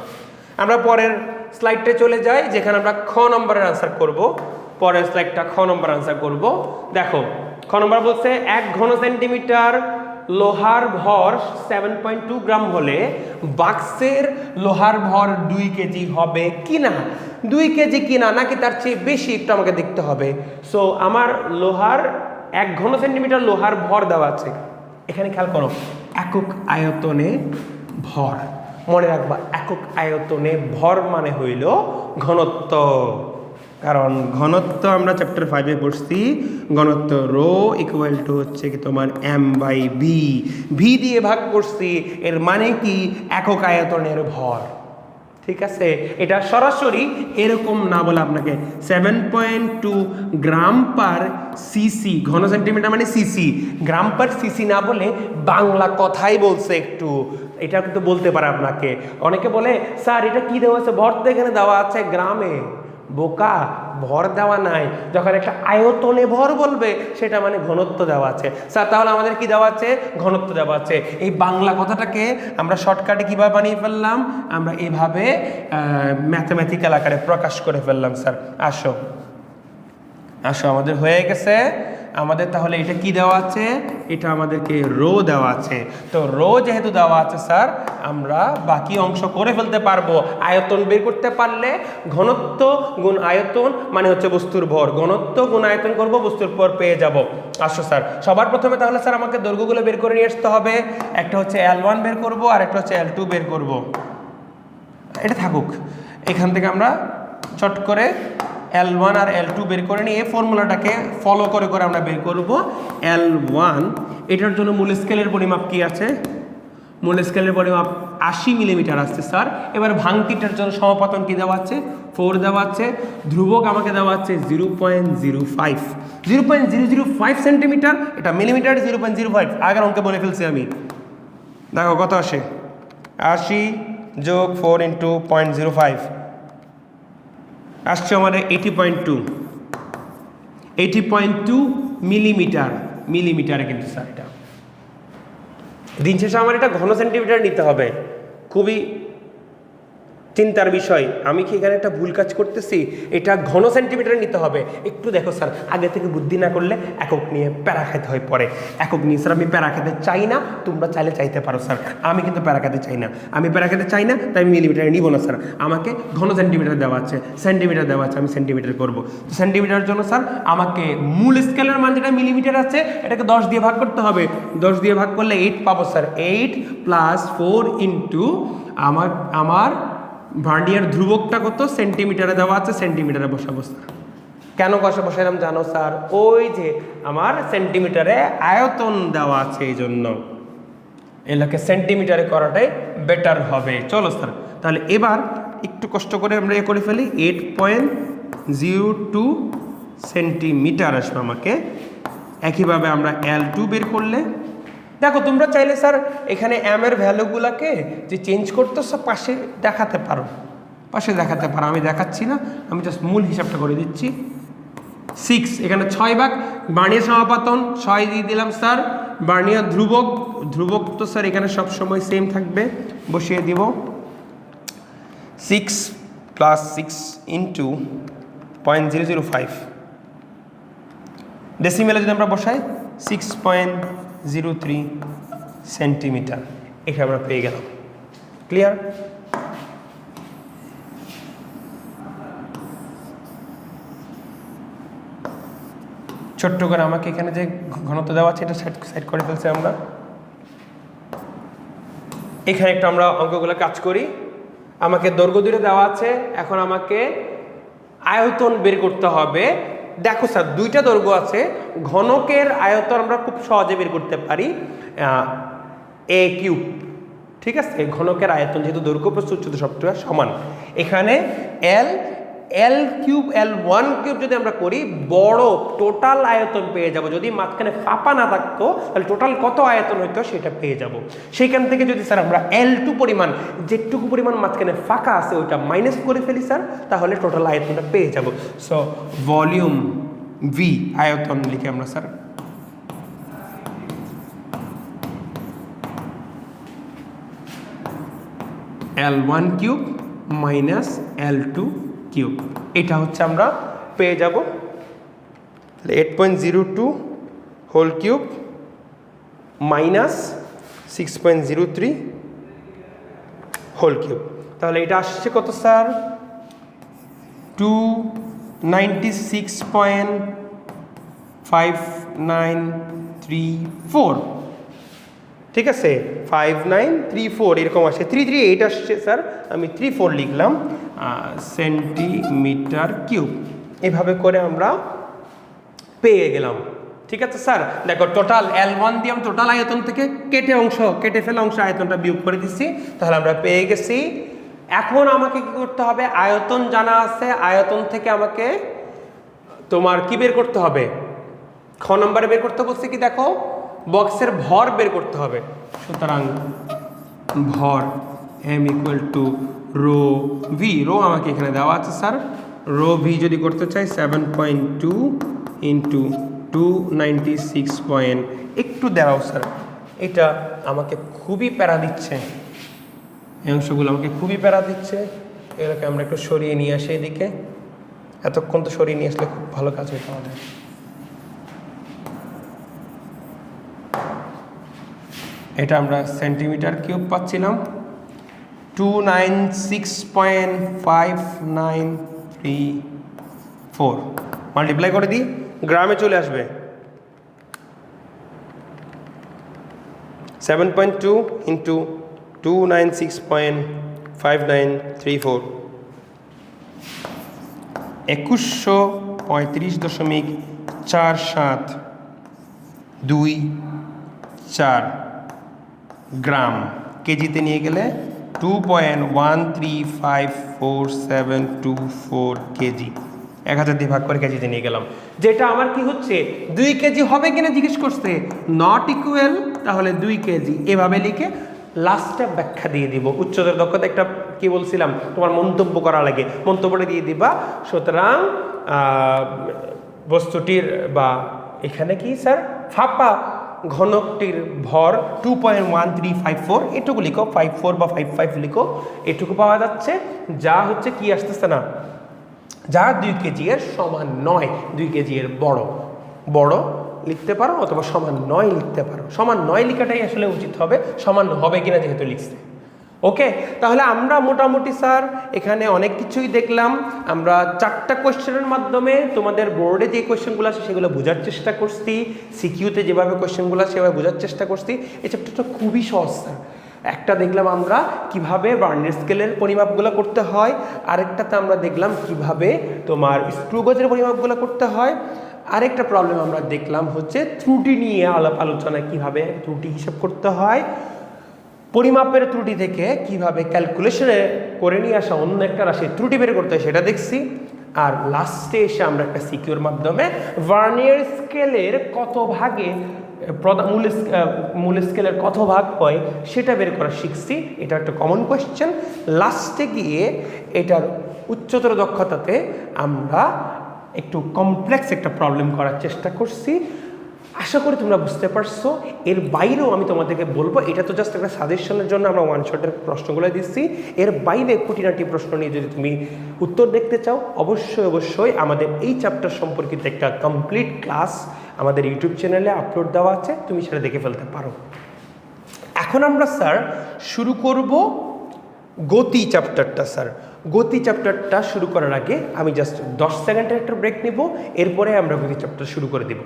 আমরা পরের স্লাইডে চলে যাই, যেখানে আমরা খ নম্বরের আনসার করব। পরের স্লাইডটা খ নম্বর আনসার করব। দেখো খ নম্বর বলছে 1 ঘন সেন্টিমিটার লোহার ভর 7.2 গ্রাম হলে বাক্সের লোহার ভর 2 কেজি হবে কিনা। 2 কেজি কিনা নাকি তার চেয়ে বেশি, একটু আমাকে দেখতে হবে। সো আমার লোহার 1 ঘন সেন্টিমিটার লোহার ভর দেওয়া আছে। এখানে খেয়াল করো, একক আয়তনে ভর, মনে রাখবা একক আয়তনে ভর মানে হইল ঘনত্ব। কারণ ঘনত্ব আমরা চ্যাপ্টার 5-এ পড়ছি, ঘনত্ব রো ইকুয়াল টু হচ্ছে কি তোমার m/v, ভি দিয়ে ভাগ করছি, এর মানে কি একক আয়তনের ভর। ঠিক আছে, এটা সরাসরি এরকম না বলে আপনাকে 7.2 গ্রাম পার সিসি, ঘন সেন্টিমিটার মানে সিসি, গ্রাম পার সিসি না বলে বাংলা কথাই বলছে একটু, এটা কিন্তু বলতে পারে আপনাকে। অনেকে বলে স্যার এটা কি দেওয়া আছে, ভর তো এখানে দেওয়া আছে গ্রামে। বোকা, ভর দেওয়া নাই, যখন একটা আয়তনে ভর বলবে সেটা মানে ঘনত্ব দেওয়া আছে। স্যার তাহলে আমাদের কি দেওয়া আছে? ঘনত্ব দেওয়া আছে। এই বাংলা কথাটাকে আমরা শর্টকাটে কিভাবে বানিয়ে ফেললাম, আমরা এভাবে ম্যাথমেটিক্যাল আকারে প্রকাশ করে ফেললাম। স্যার আসো আসো, আমাদের হয়ে গেছে। আমাদের তাহলে এটা কি দেওয়া আছে? এটা আমাদেরকে রো দেওয়া আছে। তো রো যেহেতু দেওয়া আছে স্যার, আমরা বাকি অংশ করে ফেলতে পারবো। আয়তন বের করতে পারলে ঘনত্ব গুণ আয়তন মানে হচ্ছে বস্তুর ভর, ঘনত্ব গুণ আয়তন করব, বস্তুর ভর পেয়ে যাব। আসো স্যার, সবার প্রথমে তাহলে স্যার আমাকে দৈর্ঘ্যগুলো বের করে নিয়ে আসতে হবে। একটা হচ্ছে L1 বের করব, আর একটা হচ্ছে L2 বের করব। এটা থাকুক, এখান থেকে আমরা চট করে L1 আর L2 বের করে নিয়ে এই ফর্মুলাটাকে ফলো করে করে আমরা বের করব L1। এটার জন্য মূল স্কেলের পরিমাপ কি আছে? মূল স্কেলের পরিমাপ 80 মিলিমিটার আসছে স্যার। এবার ভাঙতিটার জন্য সমাপতন কি দেওয়া আছে? 4 দেওয়া আছে। ধ্রুবক আমাকে দেওয়া আছে 0.05 সেন্টিমিটার, এটা মিলিমিটার 0.05। আগের অঙ্কে বলে ফেলছি আমি। দেখো কত আসে, 80 যোগ 4 ইন্টু 0.05 আসছে আমাদের 80.2 মিলিমিটার। মিলিমিটারে কিন্তু স্যার এটা দিন শেষে আমার এটা ঘন সেন্টিমিটার নিতে হবে। খুবই চিন্তার বিষয়, আমি কি এখানে একটা ভুল কাজ করতেছি? এটা ঘন সেন্টিমিটার নিতে হবে। একটু দেখো স্যার, আগে থেকে বুদ্ধি না করলে একক নিয়ে প্যারা খাইতে হয় পরে। একক নিয়ে স্যার আমি প্যারা খেতে চাই না, তোমরা চাইলে চাইতে পারো স্যার, আমি কিন্তু প্যারা খেতে চাই না। আমি প্যারা খেতে চাই না, তাই আমি মিলিমিটারে নিব না স্যার। আমাকে ঘন সেন্টিমিটার দেওয়া আছে, সেন্টিমিটার দেওয়া আছে, আমি সেন্টিমিটার করবো। সেন্টিমিটারের জন্য স্যার আমাকে মূল স্কেলের মান যেটা মিলিমিটার আছে এটাকে 10 দিয়ে ভাগ করতে হবে। 10 দিয়ে ভাগ করলে 8 পাবো স্যার। 8 + 4 ইন্টু আমার ভার্নিয়ার ধ্রুবকটা কত? সেন্টিমিটারে দেওয়া আছে, সেন্টিমিটারে বসাবো স্যার। কেন কষে বসাইলাম জানো স্যার? ওই যে আমার সেন্টিমিটারে আয়তন দেওয়া আছে, এই জন্য এলাকে সেন্টিমিটারে করাটাই বেটার হবে। চলো স্যার, তাহলে এবার একটু কষ্ট করে আমরা করে ফেলি। 8.02 সেন্টিমিটার আসবে আমাকে। একইভাবে আমরা L2 বের করলে দেখো, তোমরা চাইলে স্যার এখানে এম এর ভ্যালুগুলোকে যে চেঞ্জ করতেছ পাশে দেখাতে পারো, আমি দেখাচ্ছি না, আমি জাস্ট মূল হিসাবটা করে দিচ্ছি। 6 এখানে 6 ভাগ, বার্নিয়ার সমাপতন 6 দিয়ে দিলাম স্যার। বার্নিয়ার ধ্রুবক তো স্যার এখানে সবসময় সেম থাকবে, বসিয়ে দিব 6 + 6 × 0.005। ডেসিমেলে যদি আমরা বসাই 6.03 সেন্টিমিটার, এটা আমরা পেয়ে গেলাম। ক্লিয়ার? ছোট্ট করে আমাকে এখানে যে ঘনত্ব দেওয়া আছে এটা সাইড করে ফেলছে আমরা। এখানে একটু আমরা অঙ্কগুলো কাজ করি। আমাকে দৈর্ঘ্য দূরে দেওয়া আছে, এখন আমাকে আয়তন বের করতে হবে। দেখো স্যার, দুইটা দৈর্ঘ্য আছে, ঘনকের আয়তন আমরা খুব সহজে বের করতে পারি, a³ ঠিক আছে। ঘনকের আয়তন যেহেতু দৈর্ঘ্য প্রস্থ উচ্চতা সবটা সমান, এখানে L³ L1³ যদি আমরা করি বড় টোটাল আয়তন পেয়ে যাব। যদি মাঝখানে ফাঁপা না থাকতো তাহলে টোটাল কত আয়তন হইতো সেটা পেয়ে যাব। সেইখান থেকে যদি স্যার আমরা L2 পরিমাণ, যেটুকু পরিমাণ মাঝখানে ফাঁকা আছে ওইটা মাইনাস করে ফেলি স্যার, তাহলে টোটাল আয়তনটা পেয়ে যাব। সো ভলিউম V আয়তন লিখে আমরা স্যার L1³ - L2³ এটা হচ্ছে আমরা পেয়ে যাব। তাহলে 8.02 whole cube minus 6.03 whole cube, তাহলে এটা আসছে কত স্যার? 296.5934 ঠিক আছে। 5934 এরকম আসে, 338 আসছে স্যার, আমি 34 লিখলাম সেন্টিমিটার কিউব। এভাবে করে আমরা পেয়ে গেলাম। ঠিক আছে স্যার, দেখো টোটাল L1 দিয়ে আমি টোটাল আয়তন থেকে কেটে ফেলা অংশ আয়তনটা বিয়োগ করে দিচ্ছি, তাহলে আমরা পেয়ে গেছি। এখন আমাকে কি করতে হবে? আয়তন জানা আছে, আয়তন থেকে আমাকে তোমার কি বের করতে হবে? খ নম্বরে বের করতে বলছি কি, দেখো বক্সের ভর বের করতে হবে। সুতরাং ভর M = ρV, রো আমাকে এখানে দেওয়া আছে স্যার। ρV যদি করতে চাই 7.2 × 296 একটু দাঁড়াও স্যার, এটা আমাকে খুবই প্যারা দিচ্ছে, এই অংশগুলো আমাকে খুবই প্যারা দিচ্ছে। এগুলোকে আমরা একটু সরিয়ে নিয়ে আসি এদিকে, এতক্ষণ তো সরিয়ে নিয়ে আসলে খুব ভালো কাজ হইতো আমাদের। এটা আমরা সেন্টিমিটার কিউব পাচ্ছিলাম 296.5934, মাল্টিপ্লাই করে দিই, গ্রামে চলে আসবে 7.2 × 296.5934 2135.4724 গ্রাম। কেজিতে নিয়ে গেলে 2.135474 কেজি। 1000 দিয়ে ভাগ করে কেজিতে নিয়ে গেলাম, যেটা আমার কি হচ্ছে 2 কেজি হবে কিনা জিজ্ঞেস করছে, নট ইকুয়াল, তাহলে 2 কেজি। এভাবে লিখে লাস্টে ব্যাখ্যা দিয়ে দিব। উচ্চতর দক্ষতা একটা কি বলছিলাম, তোমার মন্তব্য করা লাগে, মন্তব্যটা দিয়ে দিবা। সুতরাং বস্তুটির বা এখানে কি স্যার ফাঁপা ঘনকটির ভর 2.1354, এটুকু লিখো, 54 বা 55 লিখো, এটুকু পাওয়া যাচ্ছে। যা হচ্ছে কি আসতেছে না, যা 2 কেজি এর সমান নয়, 2 কেজি এর বড় লিখতে পারো অথবা সমান নয় লিখতে পারো। সমান নয় লেখাটাই আসলে উচিত হবে, সমান হবে কিনা যেহেতু লিখছে। ওকে, তাহলে আমরা মোটামুটি স্যার এখানে অনেক কিছুই দেখলাম। আমরা 4টা কোয়েশ্চেনের মাধ্যমে তোমাদের বোর্ডে যে কোয়েশ্চেনগুলো আছে সেগুলো বোঝার চেষ্টা করছি, সিকিউতে যেভাবে কোয়েশ্চেনগুলো আছে সেভাবে বোঝার চেষ্টা করছি। এই চ্যাপ্টারটা খুবই সহজ স্যার, একটা দেখলাম আমরা কিভাবে ভার্নিয়ার স্কেলের পরিমাপগুলো করতে হয়, আরেকটাতে আমরা দেখলাম কিভাবে তোমার স্ক্রু গজের পরিমাপগুলো করতে হয়, আরেকটা প্রবলেম আমরা দেখলাম হচ্ছে ত্রুটি নিয়ে আলোচনা, কিভাবে ত্রুটি হিসাব করতে হয়, পরিমাপের ত্রুটি থেকে কিভাবে ক্যালকুলেশনে করে নিয়ে আসা অন্য একটা রাশি ত্রুটি বের করতে হয় সেটা দেখছি। আর লাস্টে এসে আমরা একটা সিকিউর মাধ্যমে ভার্নিয়ার স্কেলের কত ভাগে মূল স্কেলের কত ভাগ হয় সেটা বের করা শিখছি। এটা একটা কমন কোয়েশ্চেন। লাস্টে গিয়ে এটার উচ্চতর দক্ষতাতে আমরা একটু কমপ্লেক্স একটা প্রবলেম করার চেষ্টা করছি। আশা করি তোমরা বুঝতে পারছো। এর বাইরেও আমি তোমাদেরকে বলবো, এটা তো জাস্ট একটা সাজেশনের জন্য আমরা ওয়ান শটের প্রশ্নগুলো দিচ্ছি। এর বাইরে খুঁটিনাটি প্রশ্ন নিয়ে যদি তুমি উত্তর দেখতে চাও, অবশ্যই আমাদের এই চ্যাপ্টার সম্পর্কিত একটা কমপ্লিট ক্লাস আমাদের ইউটিউব চ্যানেলে আপলোড দেওয়া আছে, তুমি সেটা দেখে ফেলতে পারো। এখন আমরা স্যার শুরু করব গতি চ্যাপ্টারটা। স্যার গতি চ্যাপ্টারটা শুরু করার আগে আমি জাস্ট 10 সেকেন্ডের একটা ব্রেক নেব, এরপরে আমরা গতি চ্যাপ্টার শুরু করে দেব।